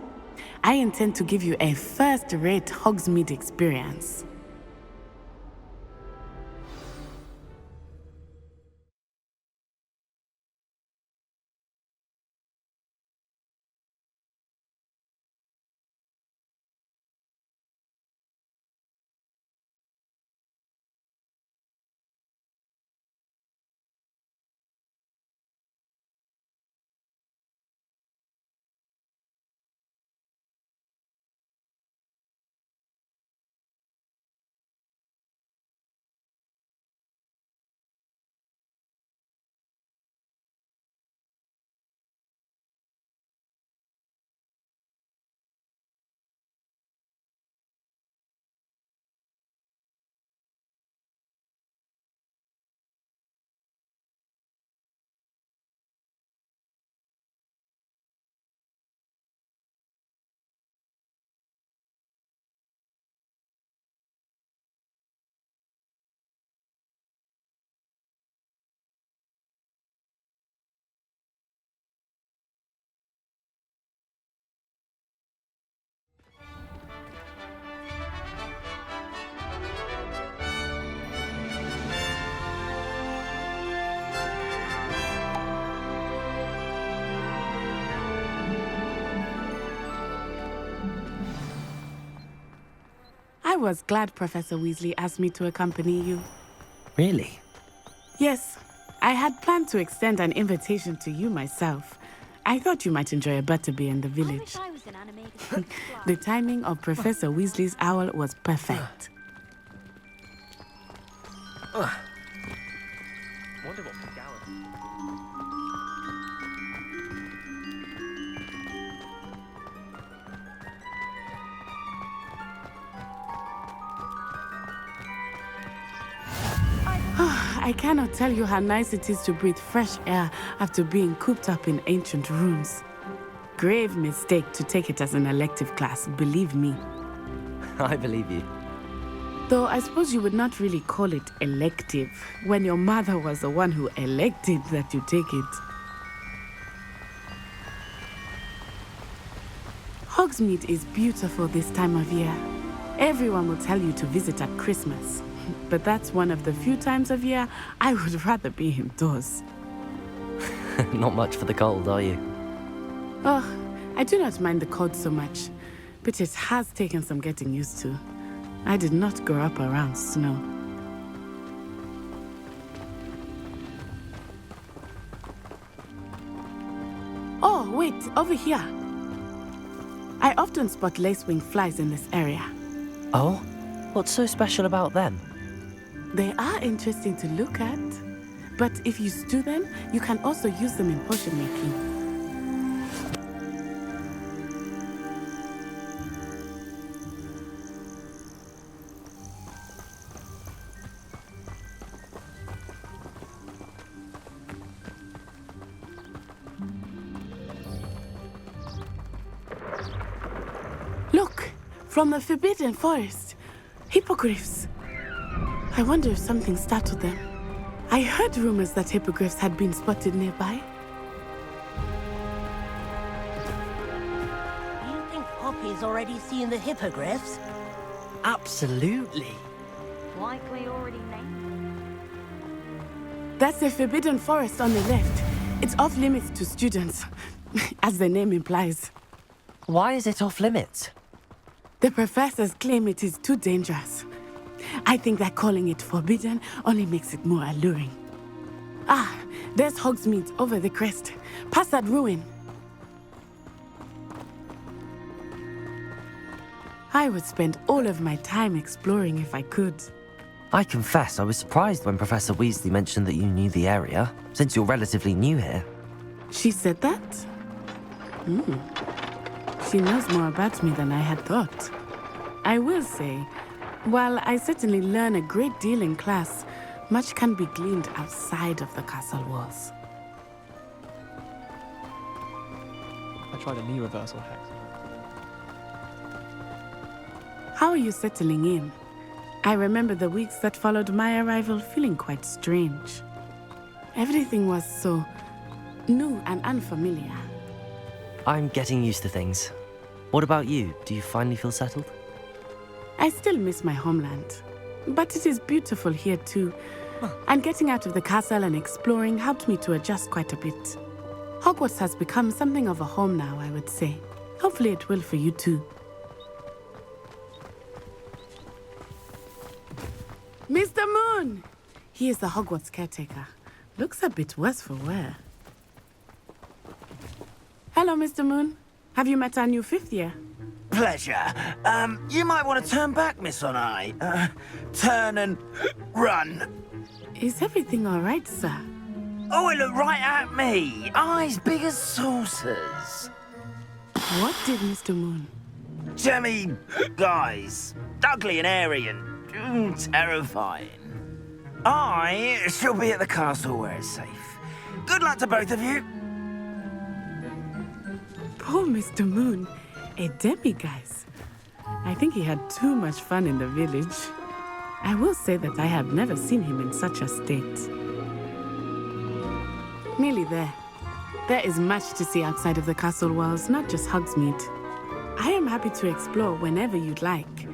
Speaker 13: I intend to give you a first-rate Hogsmeade experience. I was glad Professor Weasley asked me to accompany you.
Speaker 1: Really?
Speaker 13: Yes, I had planned to extend an invitation to you myself. I thought you might enjoy a butterbeer in the village.
Speaker 4: I was an animated.
Speaker 13: The timing of Professor Weasley's owl was perfect.
Speaker 12: Wonder what McGowan.
Speaker 13: I cannot tell you how nice it is to breathe fresh air after being cooped up in ancient rooms. Grave mistake to take it as an elective class, believe me.
Speaker 1: I believe you.
Speaker 13: Though I suppose you would not really call it elective when your mother was the one who elected that you take it. Hogsmeade is beautiful this time of year. Everyone will tell you to visit at Christmas. But that's one of the few times of year I would rather be indoors.
Speaker 1: Not much for the cold, are you?
Speaker 13: Oh, I do not mind the cold so much, but it has taken some getting used to. I did not grow up around snow. Oh, wait, over here. I often spot lacewing flies in this area.
Speaker 1: Oh? What's so special about them?
Speaker 13: They are interesting to look at, but if you stew them, you can also use them in potion making. Look, from the Forbidden Forest, hippogriffs. I wonder if something startled them. I heard rumors that hippogriffs had been spotted nearby.
Speaker 2: You think Poppy's already seen the hippogriffs?
Speaker 5: Absolutely.
Speaker 4: Likely already named.
Speaker 13: That's the forbidden forest on the left. It's off limits to students, as the name implies.
Speaker 1: Why is it off limits?
Speaker 13: The professors claim it is too dangerous. I think that calling it forbidden only makes it more alluring. Ah, there's Hogsmeade over the crest, past that ruin. I would spend all of my time exploring if I could.
Speaker 1: I confess I was surprised when Professor Weasley mentioned that you knew the area, since you're relatively new here.
Speaker 13: She said that? She knows more about me than I had thought. I will say, while I certainly learn a great deal in class, much can be gleaned outside of the castle walls.
Speaker 12: I tried a knee reversal hex.
Speaker 13: How are you settling in? I remember the weeks that followed my arrival feeling quite strange. Everything was so new and unfamiliar.
Speaker 1: I'm getting used to things. What about you? Do you finally feel settled?
Speaker 13: I still miss my homeland, but it is beautiful here too. And getting out of the castle and exploring helped me to adjust quite a bit. Hogwarts has become something of a home now, I would say. Hopefully it will for you too. Mr. Moon! He is the Hogwarts caretaker. Looks a bit worse for wear. Hello, Mr. Moon. Have you met our new fifth year?
Speaker 15: Pleasure. You might want to turn back, Miss Onai. Turn and run.
Speaker 13: Is everything all right, sir?
Speaker 15: Oh, it looked right at me. Eyes big as saucers.
Speaker 13: What did Mr. Moon?
Speaker 15: Jemmy guys. Ugly and airy and terrifying. I shall be at the castle where it's safe. Good luck to both of you.
Speaker 13: Poor Mr. Moon. A demiguise. I think he had too much fun in the village. I will say that I have never seen him in such a state. Nearly there. There is much to see outside of the castle walls, not just Hogsmeade. I am happy to explore whenever you'd like.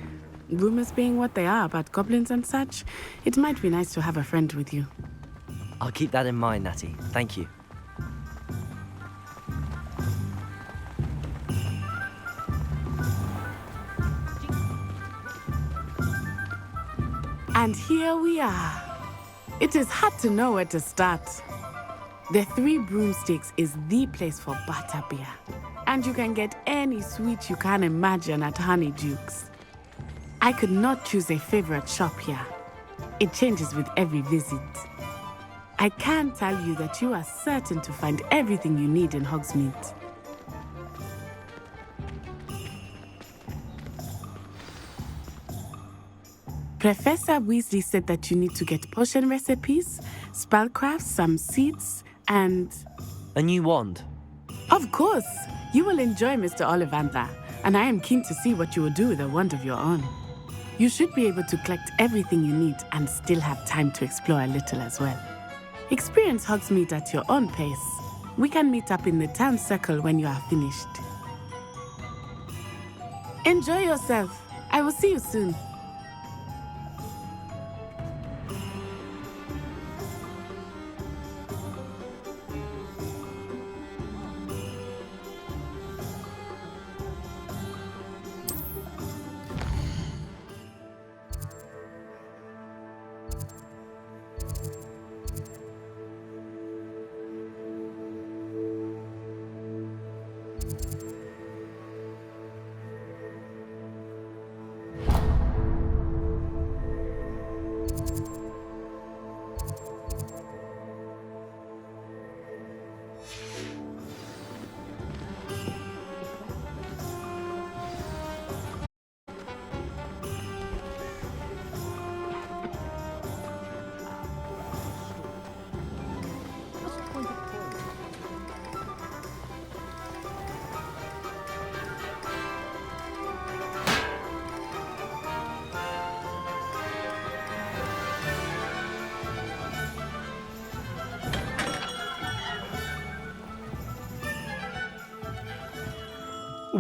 Speaker 13: Rumors being what they are about goblins and such, it might be nice to have a friend with you.
Speaker 1: I'll keep that in mind, Natty. Thank you.
Speaker 13: And here we are. It is hard to know where to start. The Three Broomsticks is the place for butterbeer. And you can get any sweet you can imagine at Honeyduke's. I could not choose a favorite shop here. It changes with every visit. I can tell you that you are certain to find everything you need in Hogsmeade. Professor Weasley said that you need to get potion recipes, spellcrafts, some seeds, and...
Speaker 1: A new wand?
Speaker 13: Of course! You will enjoy Mr. Ollivander, and I am keen to see what you will do with a wand of your own. You should be able to collect everything you need and still have time to explore a little as well. Experience Hogsmeade at your own pace. We can meet up in the town circle when you are finished. Enjoy yourself. I will see you soon.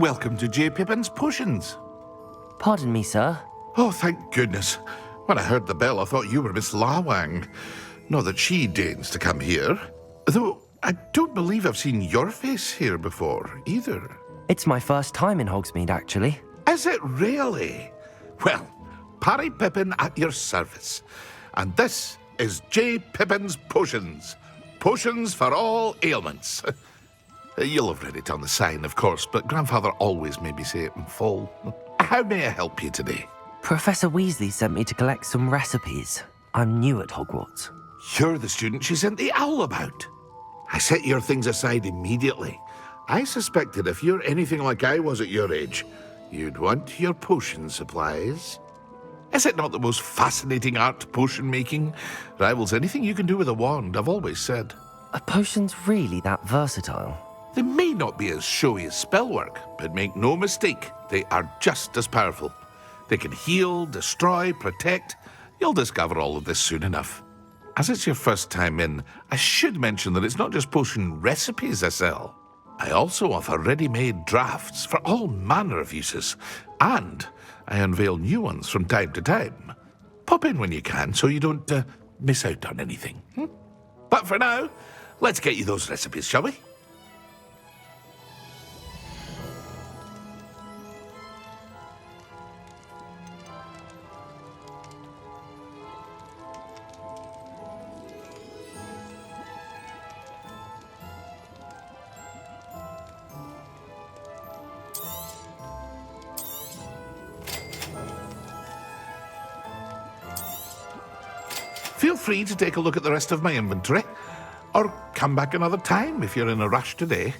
Speaker 16: welcome to J. Pippin's Potions.
Speaker 1: Pardon me, sir.
Speaker 16: Oh, thank goodness. When I heard the bell, I thought you were Miss Lawang. Not that she deigns to come here. Though, I don't believe I've seen your face here before, either.
Speaker 1: It's my first time in Hogsmeade, actually.
Speaker 16: Is it really? Well, Parry Pippin at your service. And this is J. Pippin's Potions. Potions for all ailments. You'll have read it on the sign, of course, but Grandfather always made me say it in full. How may I help you today?
Speaker 1: Professor Weasley sent me to collect some recipes. I'm new at Hogwarts.
Speaker 16: You're the student she sent the owl about. I set your things aside immediately. I suspected if you're anything like I was at your age, you'd want your potion supplies. Is it not the most fascinating art, potion making? Rivals anything you can do with a wand, I've always said.
Speaker 1: Are potions really that versatile?
Speaker 16: They may not be as showy as spellwork, but make no mistake, they are just as powerful. They can heal, destroy, protect. You'll discover all of this soon enough. As it's your first time in, I should mention that it's not just potion recipes I sell. I also offer ready-made drafts for all manner of uses, and I unveil new ones from time to time. Pop in when you can so you don't miss out on anything. But for now, let's get you those recipes, shall we? Feel free to take a look at the rest of my inventory, or come back another time if you're in a rush today.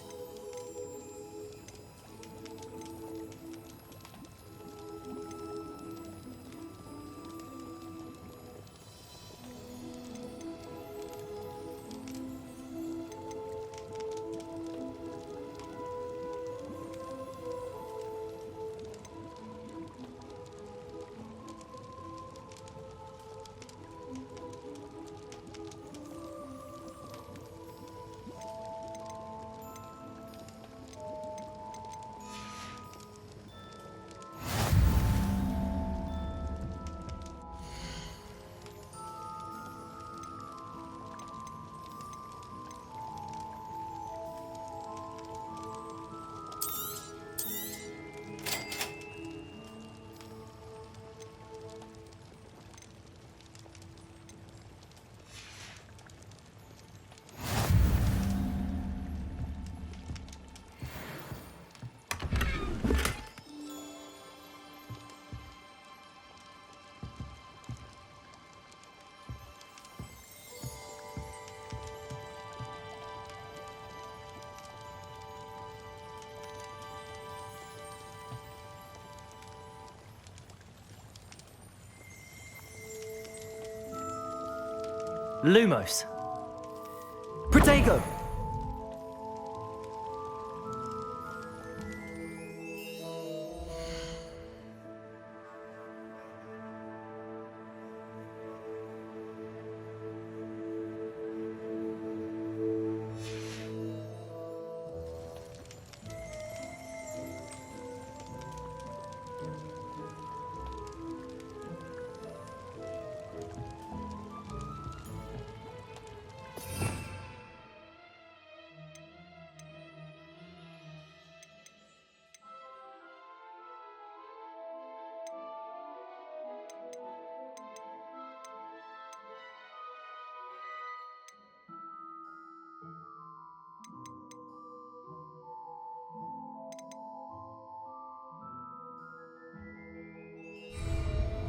Speaker 1: Lumos. Protego!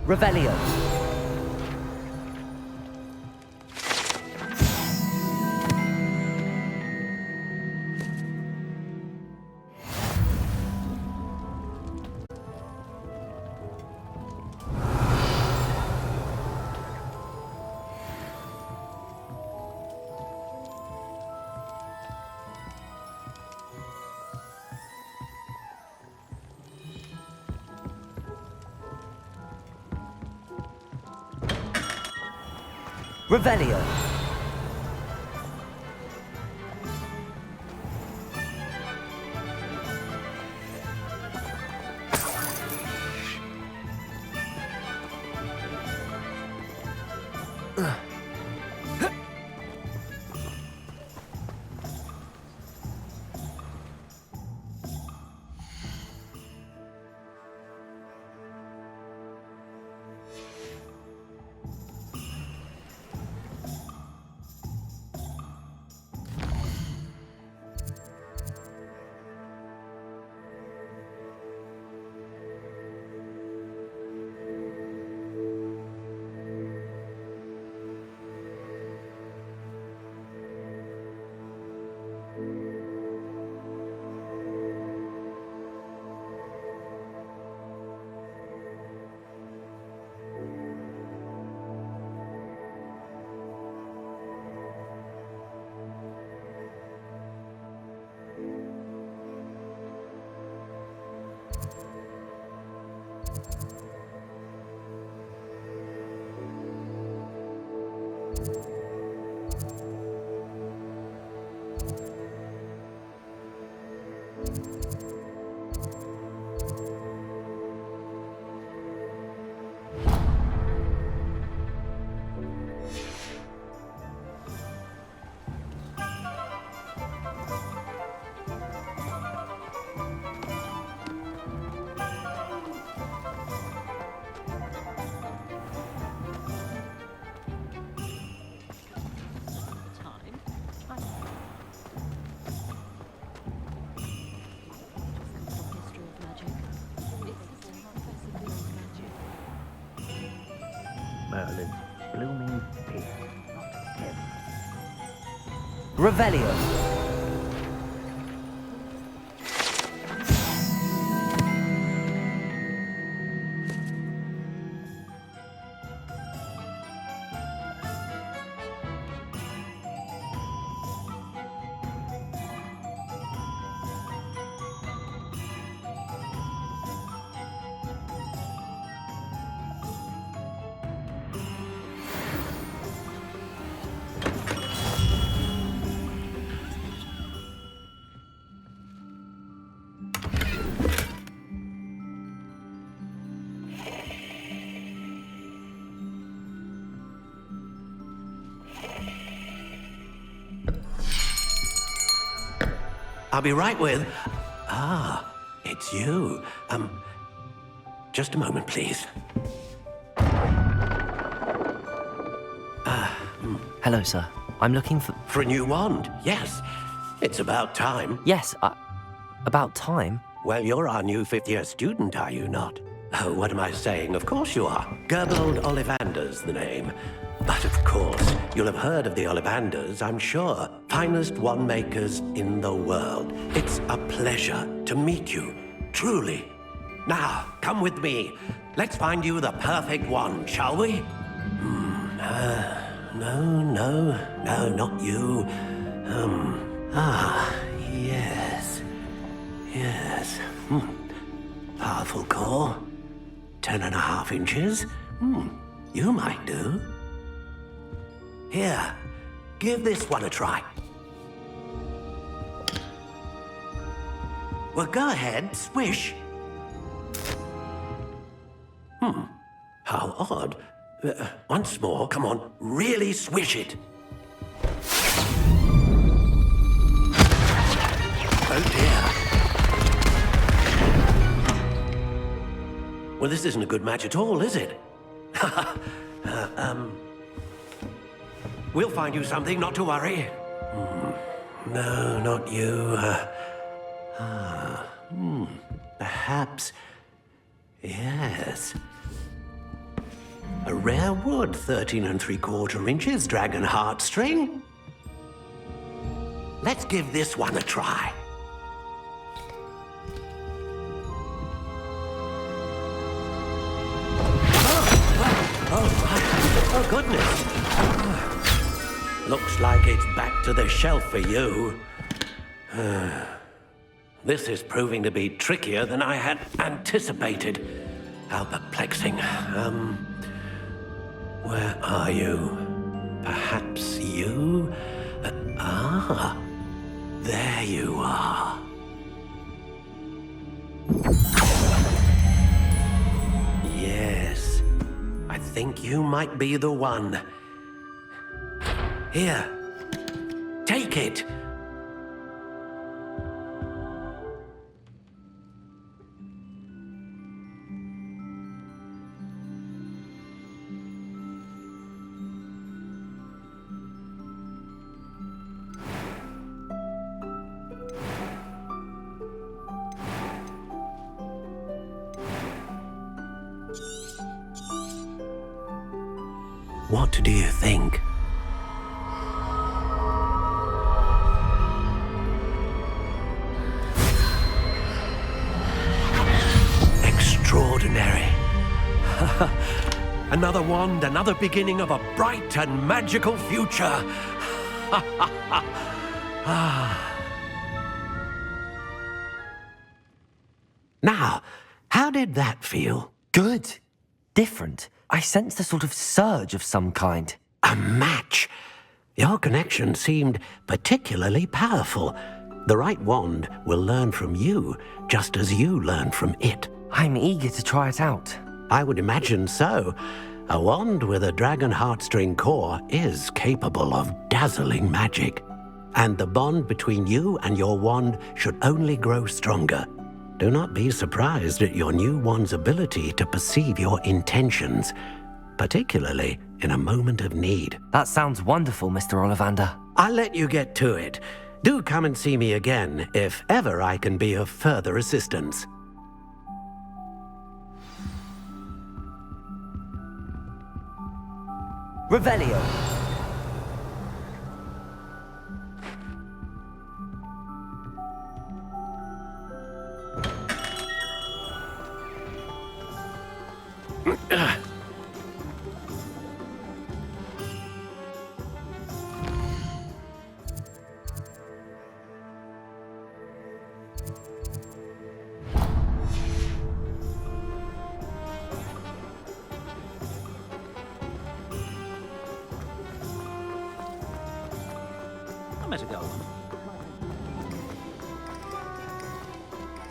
Speaker 1: Revelio. Revelio.
Speaker 14: Merlin's blooming pig.
Speaker 1: Revelio.
Speaker 14: I'll be right with... Ah, it's you. Just a moment, please.
Speaker 1: Hello, sir. I'm looking for...
Speaker 14: For a new wand, yes. It's about time.
Speaker 1: Yes, about time?
Speaker 14: Well, you're our new fifth-year student, are you not? Oh, what am I saying? Of course you are. Gerbold Ollivander's the name. But of course, you'll have heard of the Ollivanders, I'm sure. Finest wand makers in the world. It's a pleasure to meet you, truly. Now, come with me. Let's find you the perfect wand, shall we? No, not you. Yes. Powerful core. 10.5 inches. You might do. Here, give this one a try. Well, go ahead, swish. How odd. Once more, come on, really swish it. Oh dear. Well, this isn't a good match at all, is it? We'll find you something, not to worry. No, not you. Perhaps... Yes. A rare wood, 13 3/4 inches, dragon heartstring. Let's give this one a try. Oh, goodness. Looks like it's back to the shelf for you. This is proving to be trickier than I had anticipated. How perplexing. Where are you? Perhaps you? There you are. Yes, I think you might be the one. Here. Take it. What do you think? Extraordinary. Another wand, another beginning of a bright and magical future. Now, how did that feel?
Speaker 1: Good. Different. I sensed a sort of surge of some kind.
Speaker 14: A match. Your connection seemed particularly powerful. The right wand will learn from you, just as you learn from it.
Speaker 1: I'm eager to try it out.
Speaker 14: I would imagine so. A wand with a dragon heartstring core is capable of dazzling magic. And the bond between you and your wand should only grow stronger. Do not be surprised at your new wand's ability to perceive your intentions, particularly in a moment of need.
Speaker 1: That sounds wonderful, Mr. Ollivander.
Speaker 14: I'll let you get to it. Do come and see me again if ever I can be of further assistance.
Speaker 1: Revelio.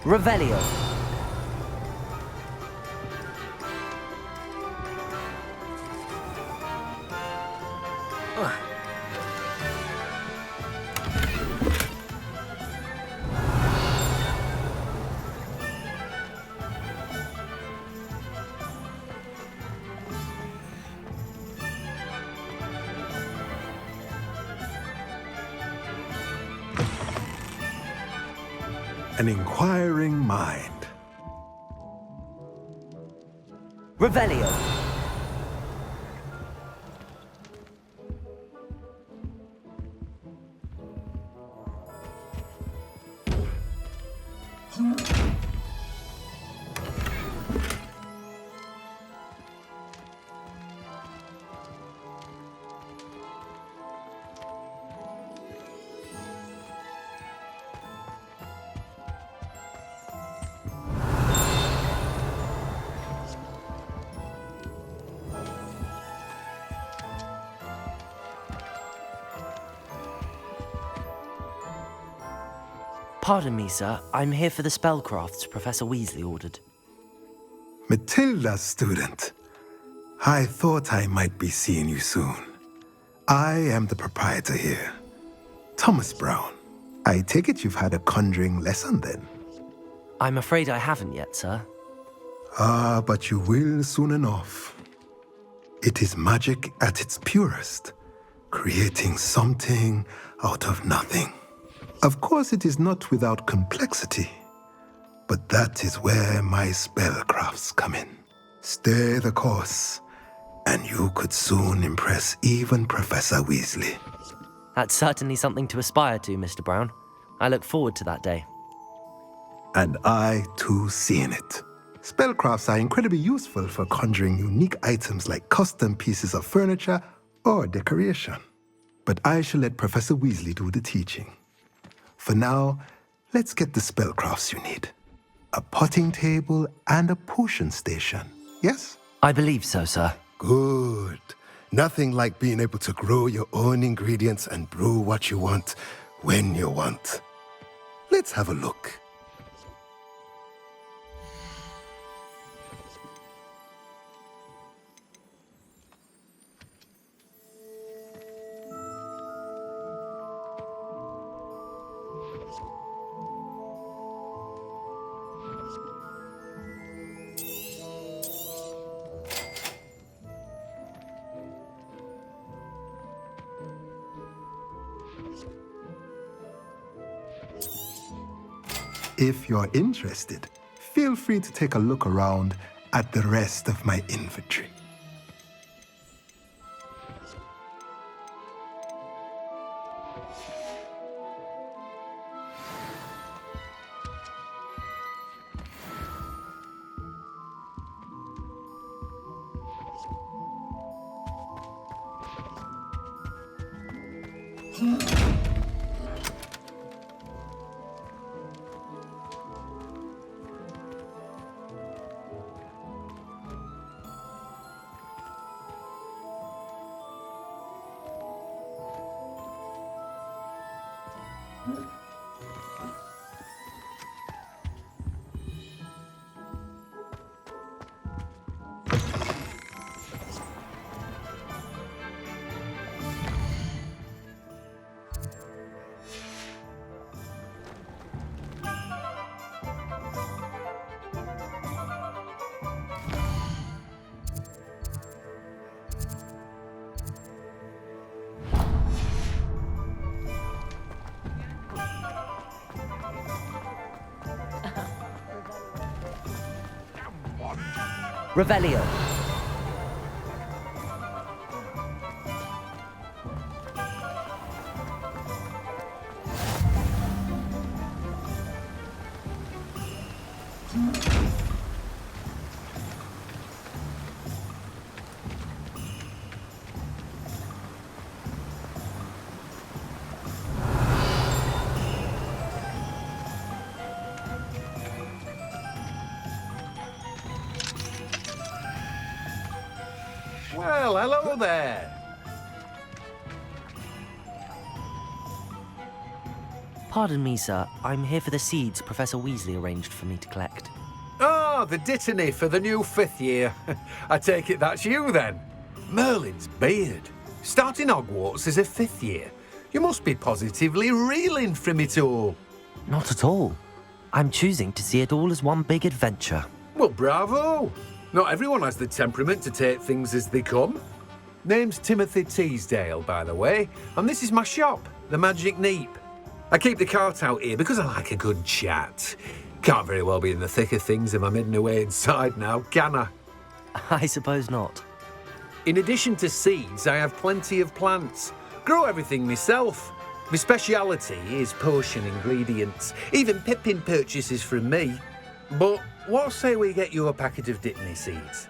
Speaker 1: Revelio.
Speaker 17: An inquiring mind.
Speaker 1: Revelio. Pardon me, sir. I'm here for the spellcrafts Professor Weasley ordered.
Speaker 17: Matilda's student. I thought I might be seeing you soon. I am the proprietor here, Thomas Brown. I take it you've had a conjuring lesson then?
Speaker 1: I'm afraid I haven't yet, sir.
Speaker 17: Ah, but you will soon enough. It is magic at its purest, creating something out of nothing. Of course, it is not without complexity, but that is where my spellcrafts come in. Stay the course, and you could soon impress even Professor Weasley.
Speaker 1: That's certainly something to aspire to, Mr. Brown. I look forward to that day.
Speaker 17: And I, too, seeing it. Spellcrafts are incredibly useful for conjuring unique items like custom pieces of furniture or decoration. But I shall let Professor Weasley do the teaching. For now, let's get the spellcrafts you need. A potting table and a potion station, yes?
Speaker 1: I believe so, sir.
Speaker 17: Good. Nothing like being able to grow your own ingredients and brew what you want when you want. Let's have a look. If you're interested, feel free to take a look around at the rest of my inventory.
Speaker 1: Revelio.
Speaker 18: Well, hello there.
Speaker 1: Pardon me, sir. I'm here for the seeds Professor Weasley arranged for me to collect.
Speaker 18: Ah, the dittany for the new 5th year. I take it that's you then. Merlin's beard. Starting Hogwarts as a 5th year. You must be positively reeling from it all.
Speaker 1: Not at all. I'm choosing to see it all as one big adventure.
Speaker 18: Well, bravo. Not everyone has the temperament to take things as they come. Name's Timothy Teasdale, by the way, and this is my shop, the Magic Neep. I keep the cart out here because I like a good chat. Can't very well be in the thick of things if I'm hidden away inside now, can I?
Speaker 1: I suppose not.
Speaker 18: In addition to seeds, I have plenty of plants. Grow everything myself. My speciality is potion ingredients. Even Pippin purchases from me. But what say we get you a packet of dittany seeds?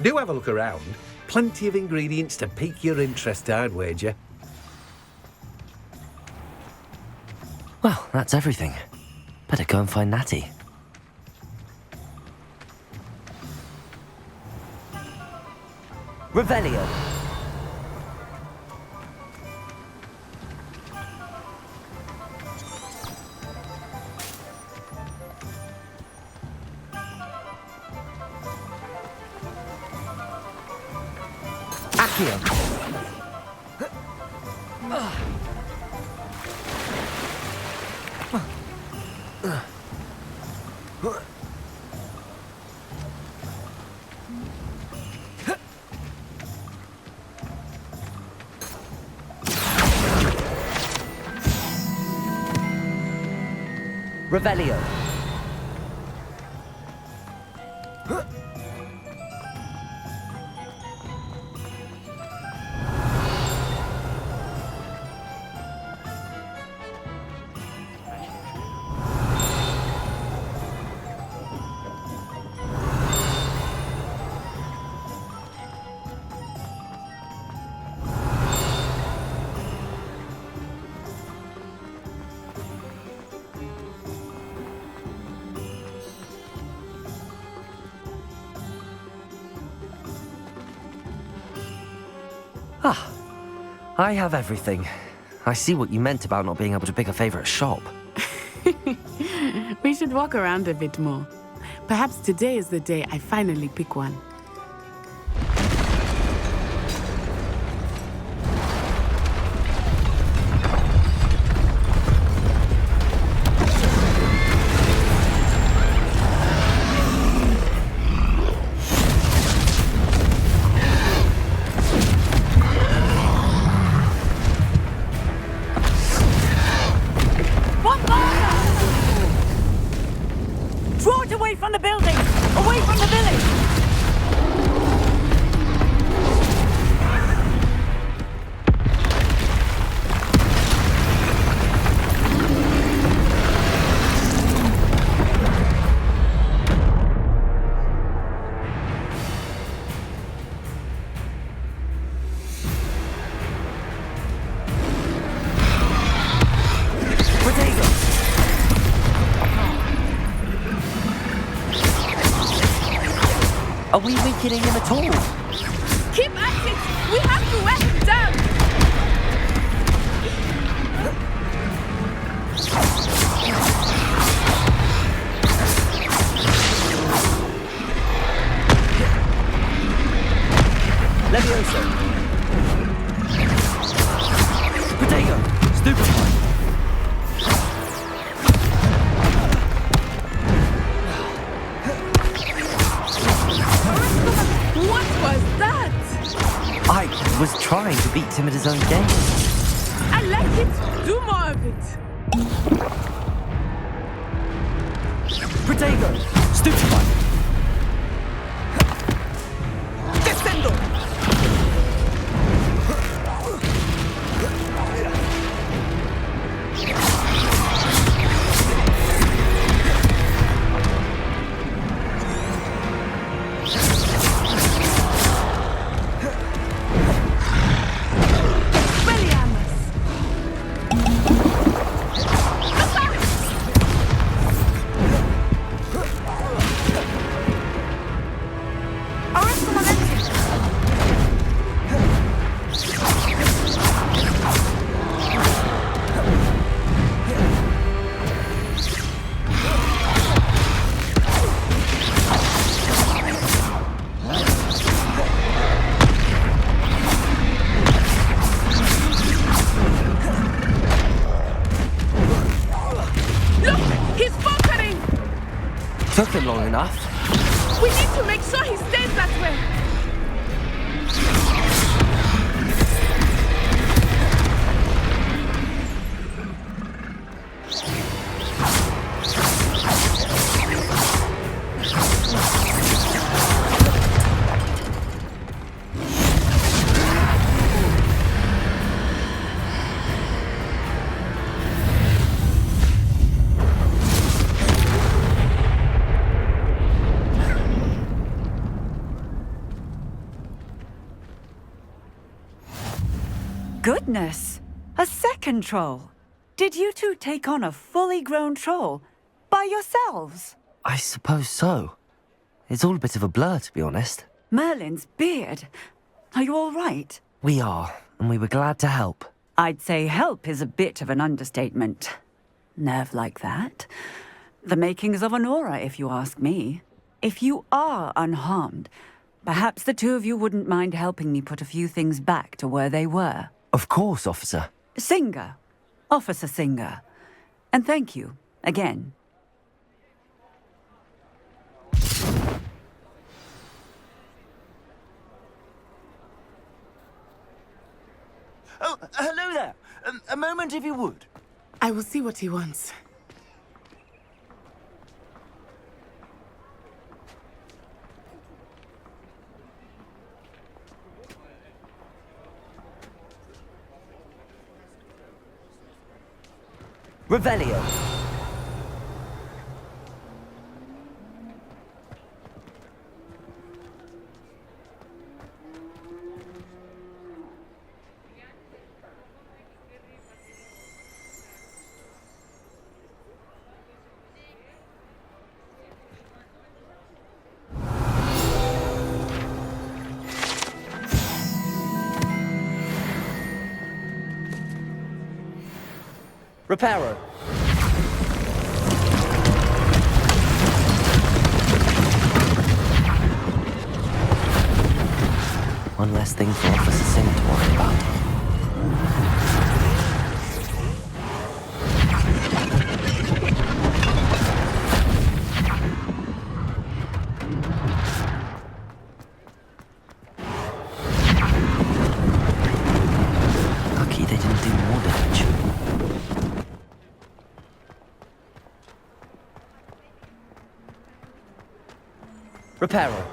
Speaker 18: Do have a look around. Plenty of ingredients to pique your interest, I'd wager.
Speaker 1: Well, that's everything. Better go and find Natty. Revelio. Accio. Revelio. Ah, I have everything. I see what you meant about not being able to pick a favorite shop.
Speaker 13: We should walk around a bit more. Perhaps today is the day I finally pick one.
Speaker 1: Are we weakening him at all?
Speaker 13: Keep at it! We have to wear him down!
Speaker 1: Levioso! Potato! Stupefy!
Speaker 13: What was that?
Speaker 1: I was trying to beat him at his own game.
Speaker 13: I like it. Do more of it.
Speaker 1: Protego! Stupefy!
Speaker 2: Descendo!
Speaker 1: Took him long enough.
Speaker 13: We need to make sure he stays that way.
Speaker 19: Goodness! A second troll! Did you two take on a fully grown troll? By yourselves?
Speaker 1: I suppose so. It's all a bit of a blur, to be honest.
Speaker 19: Merlin's beard. Are you all right?
Speaker 1: We are, and we were glad to help.
Speaker 19: I'd say help is a bit of an understatement. Nerve like that. The makings of an aura, if you ask me. If you are unharmed, perhaps the two of you wouldn't mind helping me put a few things back to where they were.
Speaker 1: Of course, officer.
Speaker 19: Singer. Officer Singer. And thank you, again.
Speaker 15: Oh, hello there. A moment if you would.
Speaker 13: I will see what he wants.
Speaker 1: Revelio. Reparo. One less thing for Officer Singer to worry about. Lucky they didn't do more damage. Reparo.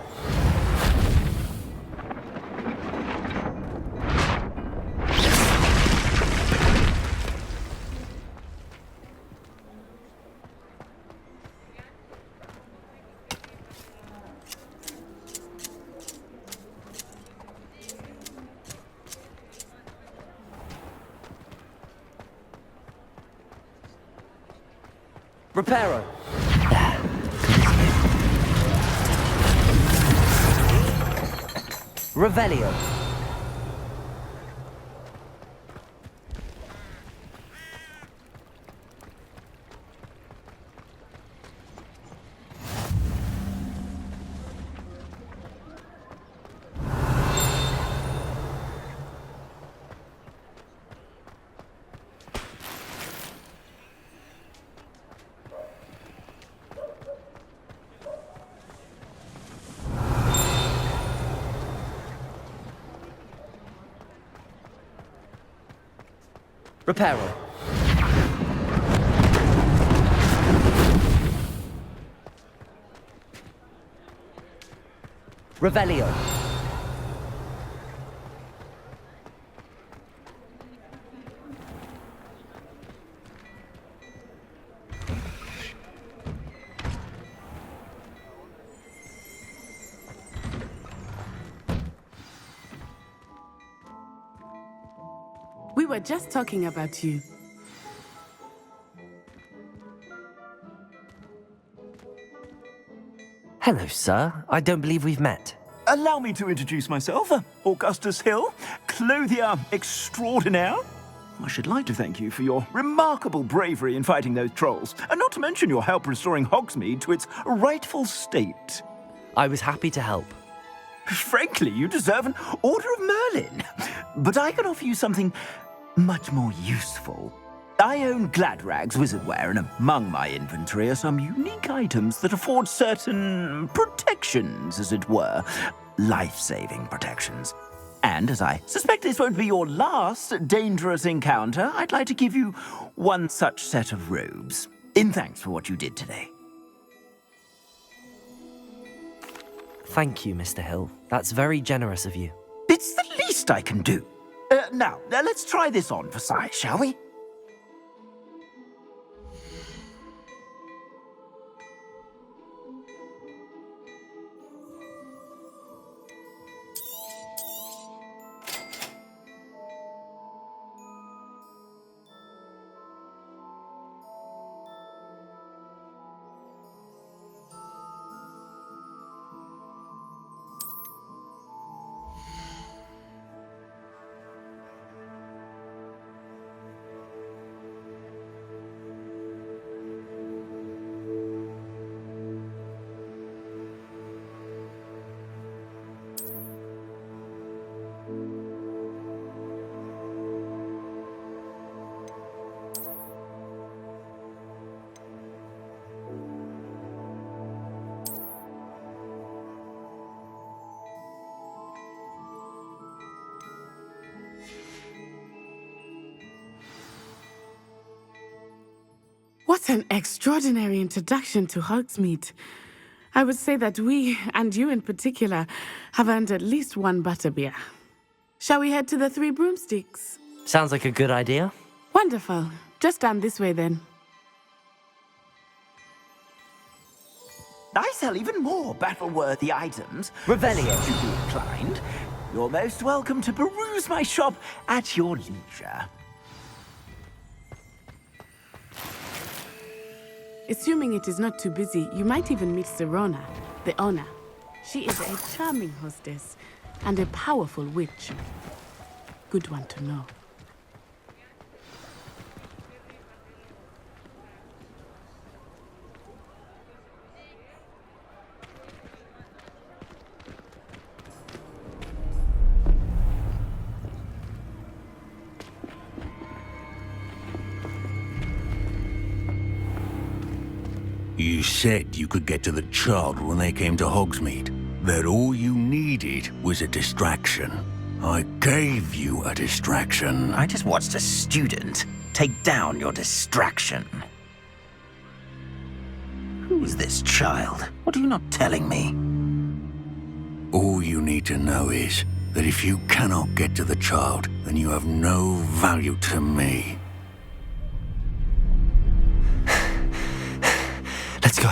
Speaker 1: Reparo. Revelio. Reparo. Revelio.
Speaker 13: We were just talking about you.
Speaker 1: Hello, sir. I don't believe we've met.
Speaker 15: Allow me to introduce myself. Augustus Hill, clothier extraordinaire. I should like to thank you for your remarkable bravery in fighting those trolls, and not to mention your help restoring Hogsmeade to its rightful state.
Speaker 1: I was happy to help.
Speaker 15: Frankly, you deserve an Order of Merlin. But I can offer you something much more useful. I own Gladrag's wizardware, and among my inventory are some unique items that afford certain protections, as it were. Life-saving protections. And as I suspect this won't be your last dangerous encounter, I'd like to give you one such set of robes, in thanks for what you did today.
Speaker 1: Thank you, Mr. Hill. That's very generous of you.
Speaker 15: It's the least I can do. Now, let's try this on for size, shall we?
Speaker 13: What an extraordinary introduction to Hogsmeade. I would say that we, and you in particular, have earned at least one butterbeer. Shall we head to the Three Broomsticks?
Speaker 1: Sounds like a good idea.
Speaker 13: Wonderful. Just down this way then.
Speaker 15: I sell even more battle-worthy items.
Speaker 1: Revelio.
Speaker 15: Should you be inclined, you're most welcome to peruse my shop at your leisure.
Speaker 13: Assuming it is not too busy, you might even meet Serona, the owner. She is a charming hostess and a powerful witch. Good one to know.
Speaker 20: You said you could get to the child when they came to Hogsmeade. That all you needed was a distraction. I gave you a distraction.
Speaker 15: I just watched a student take down your distraction. Who is this child? What are you not telling me?
Speaker 20: All you need to know is that if you cannot get to the child, then you have no value to me.
Speaker 1: Let's go.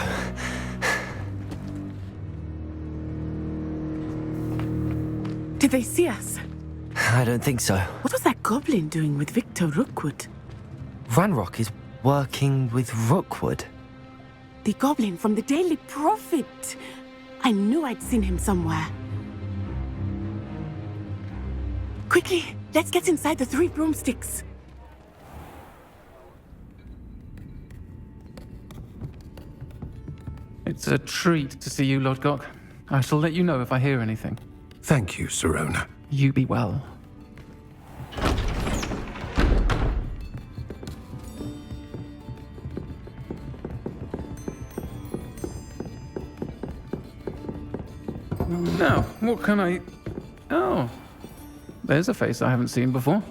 Speaker 13: Did they see us?
Speaker 1: I don't think so.
Speaker 13: What was that goblin doing with Victor Rookwood?
Speaker 1: Ranrock is working with Rookwood.
Speaker 13: The goblin from the Daily Prophet. I knew I'd seen him somewhere. Quickly, let's get inside the 3 broomsticks.
Speaker 7: It's a treat to see you, Lodgok. I shall let you know if I hear anything.
Speaker 18: Thank you, Sirona.
Speaker 7: You be well. Now, what can I... Oh, there's a face I haven't seen before.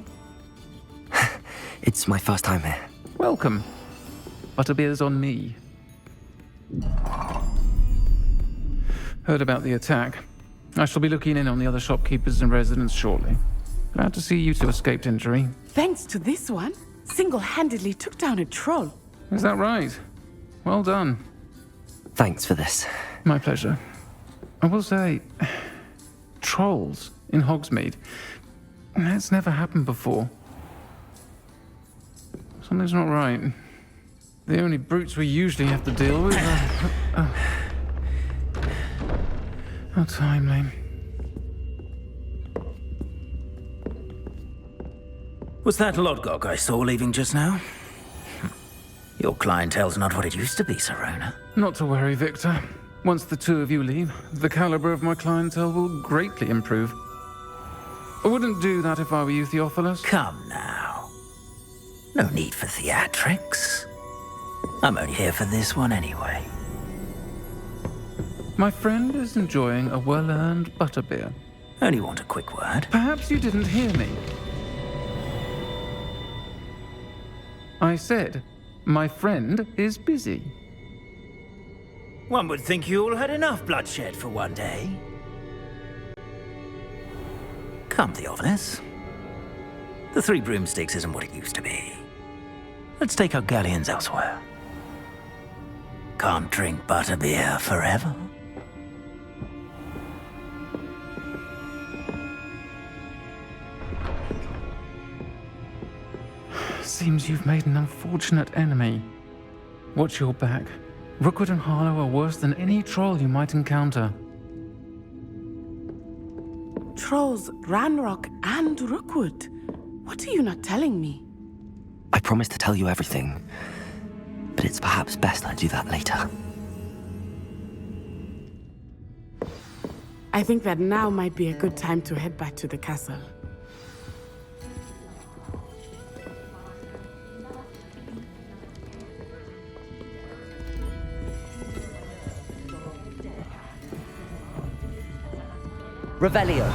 Speaker 1: It's my first time here.
Speaker 7: Welcome. Butterbeer's on me. Heard about the attack. I shall be looking in on the other shopkeepers and residents shortly. Glad to see you two escaped injury.
Speaker 13: Thanks to this one, single-handedly took down a troll.
Speaker 7: Is that right? Well done.
Speaker 1: Thanks for this.
Speaker 7: My pleasure. I will say, trolls in Hogsmeade. That's never happened before. Something's not right. The only brutes we usually have to deal with are... How timely.
Speaker 15: Was that Lodgok I saw leaving just now? Your clientele's not what it used to be, Sirona.
Speaker 7: Not to worry, Victor. Once the two of you leave, the caliber of my clientele will greatly improve. I wouldn't do that if I were you, Theophilus.
Speaker 15: Come now. No need for theatrics. I'm only here for this one anyway.
Speaker 7: My friend is enjoying a well-earned butterbeer.
Speaker 15: Only want a quick word.
Speaker 7: Perhaps you didn't hear me. I said, my friend is busy.
Speaker 15: One would think you all had enough bloodshed for one day. Come, Theophilus. The 3 broomsticks isn't what it used to be. Let's take our galleons elsewhere. Can't drink butterbeer forever.
Speaker 7: Seems you've made an unfortunate enemy. Watch your back. Rookwood and Harlow are worse than any troll you might encounter.
Speaker 13: Trolls, Ranrock, and Rookwood. What are you not telling me?
Speaker 1: I promise to tell you everything, but it's perhaps best I do that later.
Speaker 13: I think that now might be a good time to head back to the castle.
Speaker 1: Revelio.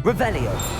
Speaker 1: Revelio.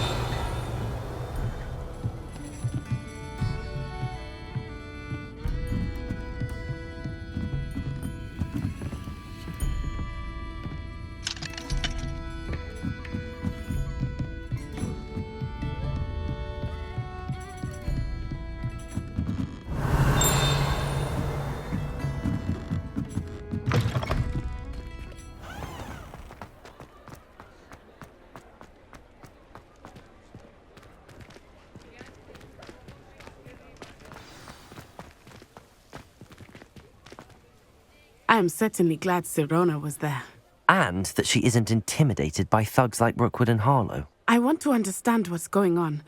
Speaker 13: I am certainly glad Sirona was there.
Speaker 1: And that she isn't intimidated by thugs like Rookwood and Harlow.
Speaker 13: I want to understand what's going on,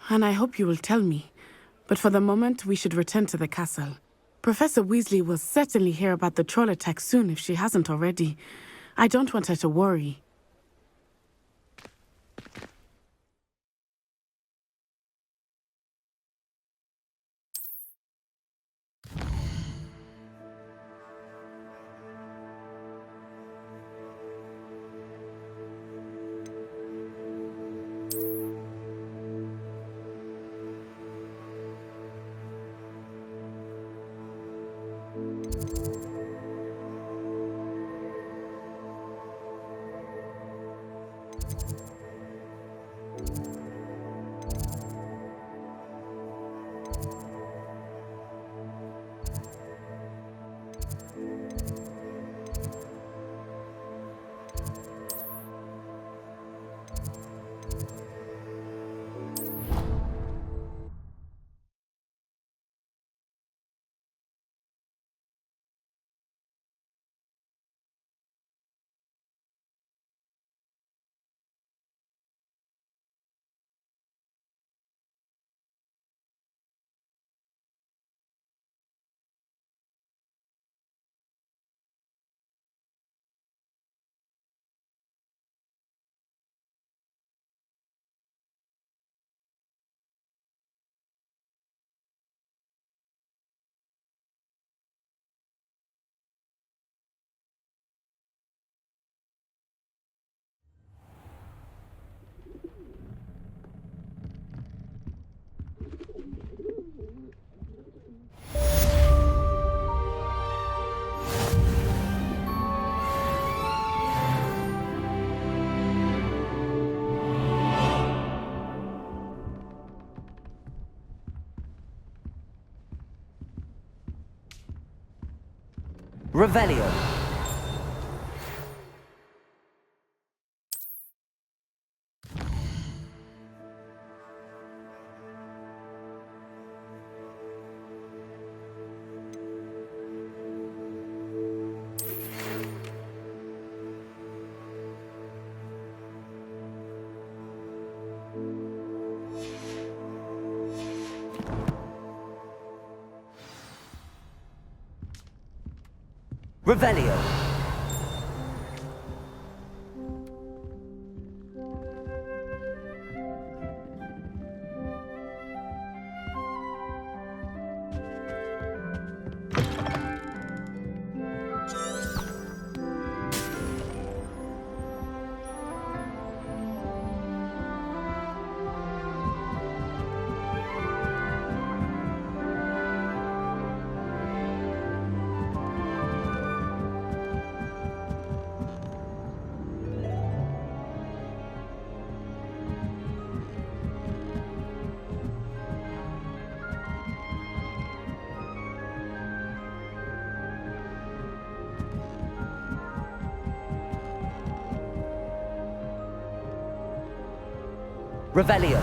Speaker 13: and I hope you will tell me. But for the moment, we should return to the castle. Professor Weasley will certainly hear about the troll attack soon if she hasn't already. I don't want her to worry.
Speaker 1: Revelio. Revelio. Revelio.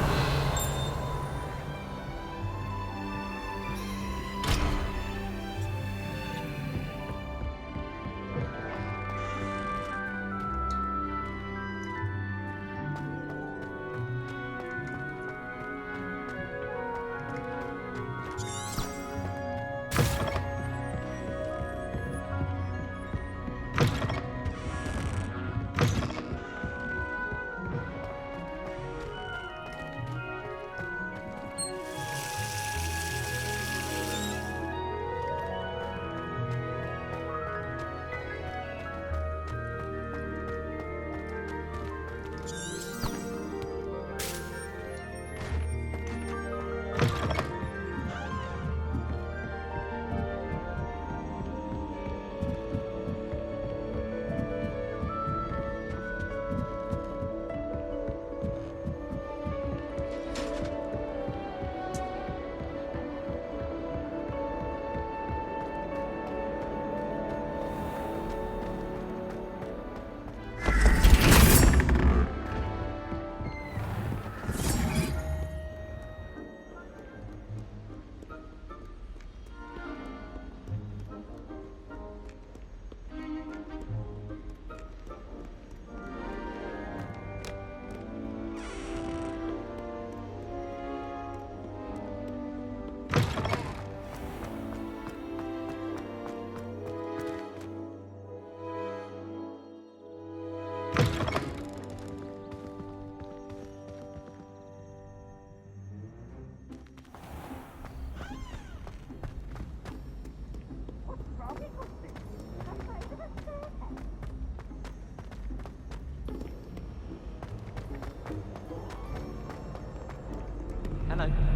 Speaker 12: Hello.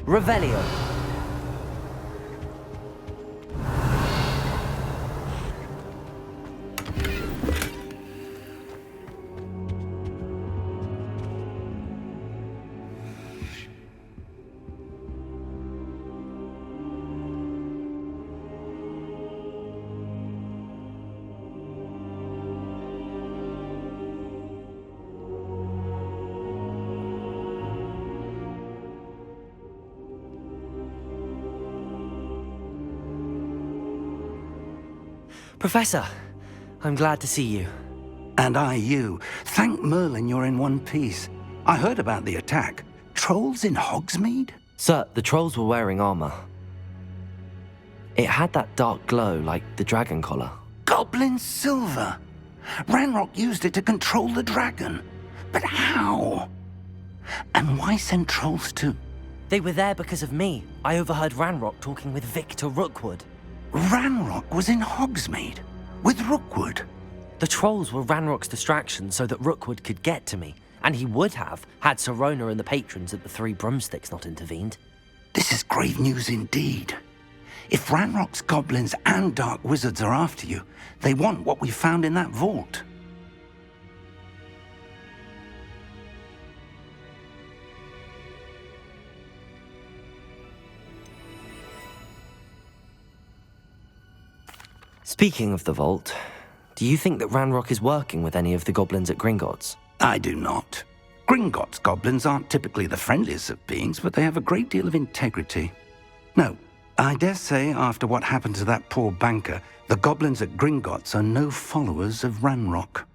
Speaker 1: Revelio. Professor, I'm glad to see you.
Speaker 9: And I you. Thank Merlin you're in one piece. I heard about the attack. Trolls in Hogsmeade?
Speaker 1: Sir, the trolls were wearing armor. It had that dark glow like the dragon collar.
Speaker 9: Goblin silver! Ranrock used it to control the dragon. But how? And why send trolls too?
Speaker 1: They were there because of me. I overheard Ranrock talking with Victor Rookwood.
Speaker 9: Ranrock was in Hogsmeade? With Rookwood?
Speaker 1: The trolls were Ranrock's distraction so that Rookwood could get to me. And he would have, had Sirona and the patrons at the Three Broomsticks not intervened.
Speaker 9: This is grave news indeed. If Ranrock's goblins and dark wizards are after you, they want what we found in that vault.
Speaker 1: Speaking of the vault, do you think that Ranrock is working with any of the goblins at Gringotts?
Speaker 9: I do not. Gringotts goblins aren't typically the friendliest of beings, but they have a great deal of integrity. No, I dare say after what happened to that poor banker, the goblins at Gringotts are no followers of Ranrock.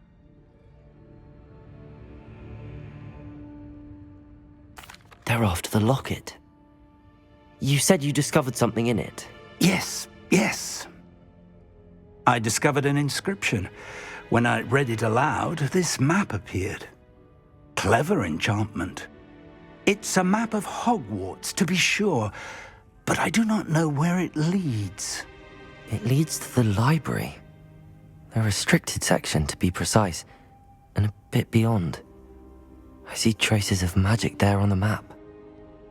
Speaker 1: They're after the locket. You said you discovered something in it.
Speaker 9: Yes. I discovered an inscription. When I read it aloud, this map appeared. Clever enchantment. It's a map of Hogwarts, to be sure, but I do not know where it leads.
Speaker 1: It leads to the library. A restricted section, to be precise, and a bit beyond. I see traces of magic there on the map.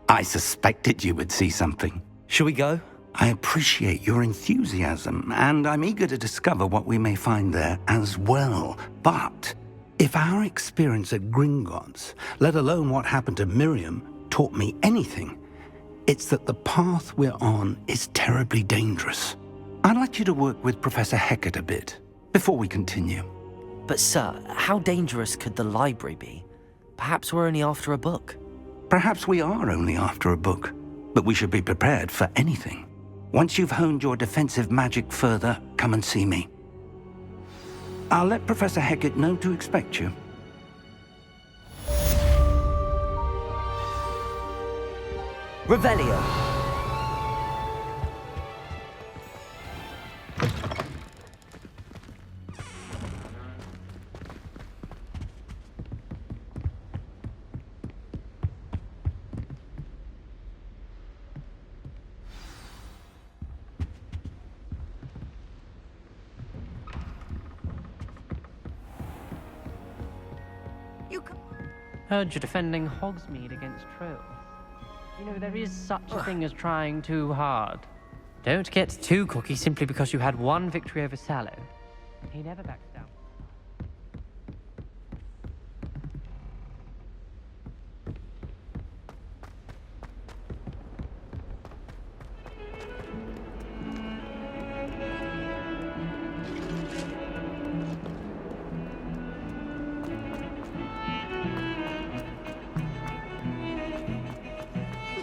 Speaker 9: I suspected you would see something.
Speaker 1: Shall we go?
Speaker 9: I appreciate your enthusiasm, and I'm eager to discover what we may find there as well. But if our experience at Gringotts, let alone what happened to Miriam, taught me anything, it's that the path we're on is terribly dangerous. I'd like you to work with Professor Hecat a bit before we continue.
Speaker 1: But sir, how dangerous could the library be? Perhaps we're only after a book.
Speaker 9: Perhaps we are only after a book, but we should be prepared for anything. Once you've honed your defensive magic further, come and see me. I'll let Professor Hecat know to expect you.
Speaker 1: Revelio.
Speaker 2: Heard you're defending Hogsmeade against trolls. You know, there is such a thing as trying too hard. Don't get too cocky simply because you had one victory over Sallow. He never backs down.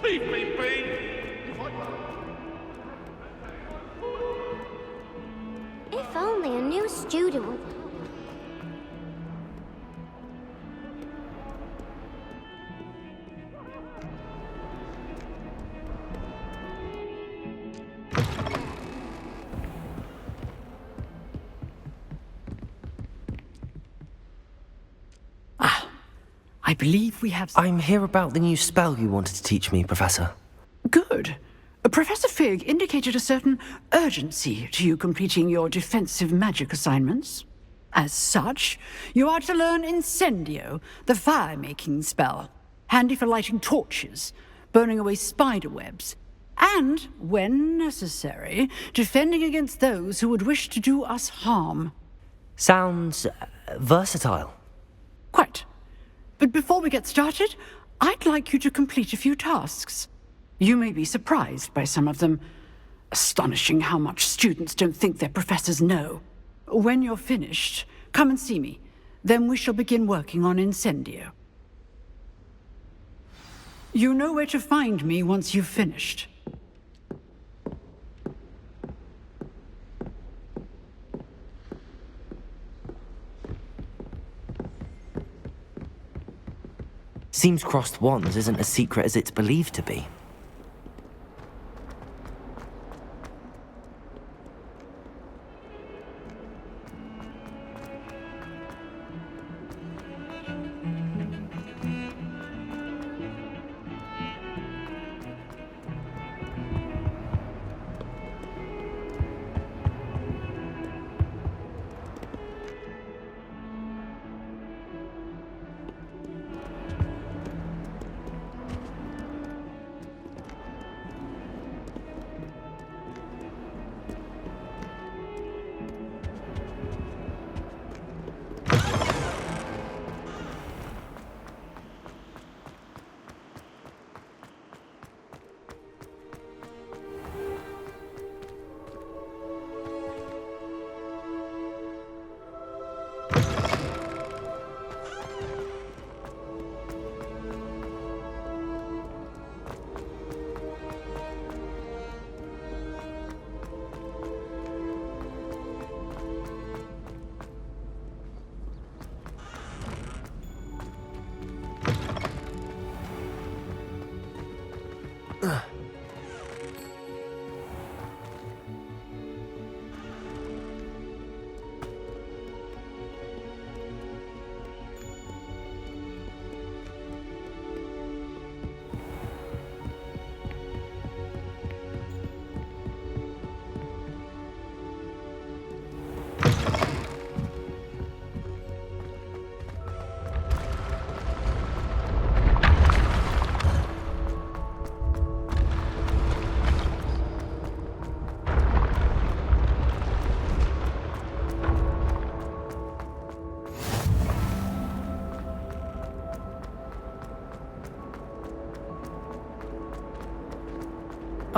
Speaker 16: Leave me be!
Speaker 4: If only a new student would...
Speaker 11: I believe we have...
Speaker 1: I'm here about the new spell you wanted to teach me, Professor.
Speaker 11: Good. Professor Fig indicated a certain urgency to you completing your defensive magic assignments. As such, you are to learn Incendio, the fire-making spell, handy for lighting torches, burning away spider webs, and, when necessary, defending against those who would wish to do us harm.
Speaker 1: Sounds versatile.
Speaker 11: Quite. But before we get started, I'd like you to complete a few tasks. You may be surprised by some of them. Astonishing how much students don't think their professors know. When you're finished, come and see me. Then we shall begin working on Incendio. You know where to find me once you've finished.
Speaker 1: Seems crossed wands isn't as secret as it's believed to be.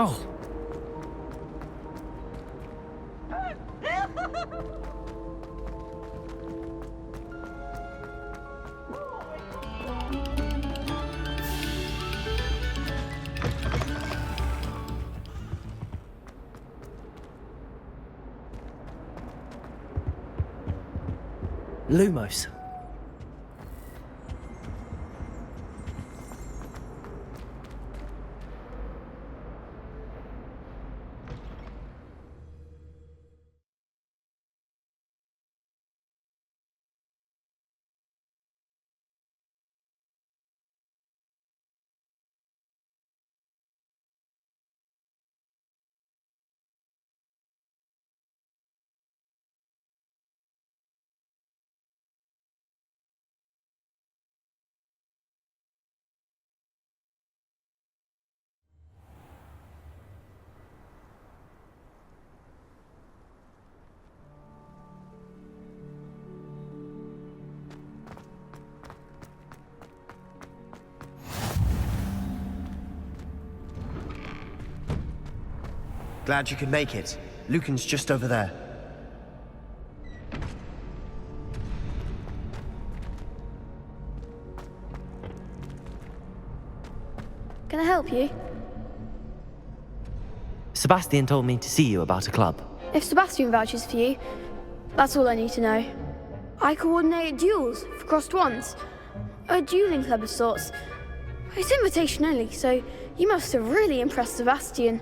Speaker 1: Oh. Lumos.
Speaker 10: Glad you could make it. Lucan's just over there.
Speaker 4: Can I help you?
Speaker 1: Sebastian told me to see you about a club.
Speaker 4: If Sebastian vouches for you, that's all I need to know. I coordinate duels for crossed wands. A dueling club of sorts. It's invitation only, so you must have really impressed Sebastian.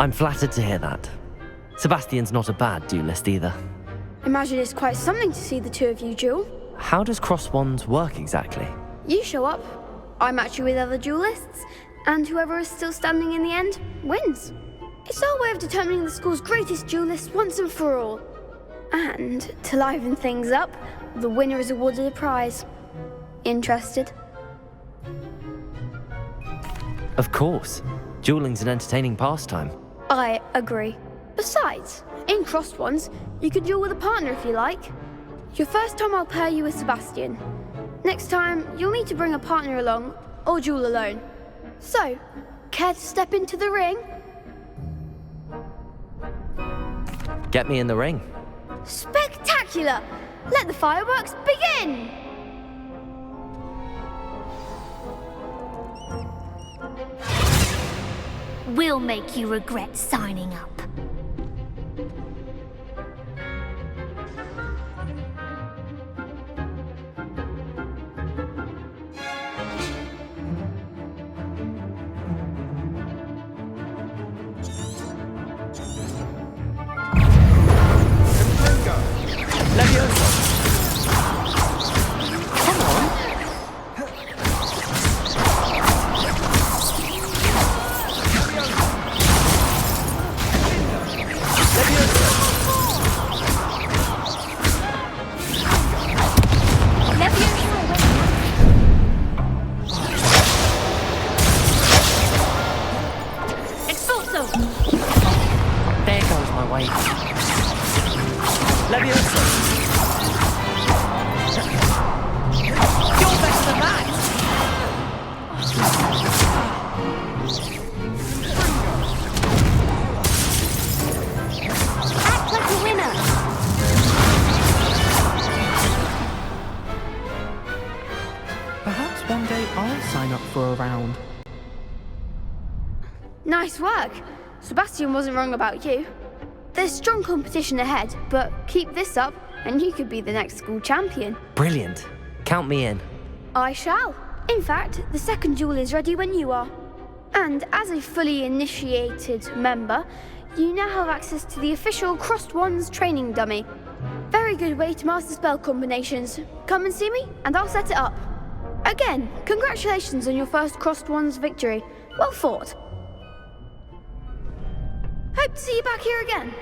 Speaker 1: I'm flattered to hear that. Sebastian's not a bad duelist either.
Speaker 4: Imagine it's quite something to see the two of you duel.
Speaker 1: How does cross wands work exactly?
Speaker 4: You show up, I match you with other duelists, and whoever is still standing in the end wins. It's our way of determining the school's greatest duelist once and for all. And to liven things up, the winner is awarded a prize. Interested?
Speaker 1: Of course. Dueling's an entertaining pastime.
Speaker 4: I agree. Besides, in crossed ones, you could duel with a partner if you like. Your first time I'll pair you with Sebastian. Next time, you'll need to bring a partner along, or duel alone. So, care to step into the ring?
Speaker 1: Get me in the ring.
Speaker 4: Spectacular! Let the fireworks begin!
Speaker 21: We'll make you regret signing up.
Speaker 1: There goes my weight. Leviosa! You're better than that!
Speaker 21: Act like a winner!
Speaker 7: Perhaps one day I'll sign up for a round.
Speaker 4: Nice work. Sebastian wasn't wrong about you. There's strong competition ahead, but keep this up and you could be the next school champion.
Speaker 1: Brilliant. Count me in.
Speaker 4: I shall. In fact, the second duel is ready when you are. And as a fully initiated member, you now have access to the official Crossed Wands training dummy. Very good way to master spell combinations. Come and see me and I'll set it up. Again, congratulations on your first Crossed Wands victory. Well fought. Hope to see you back here again.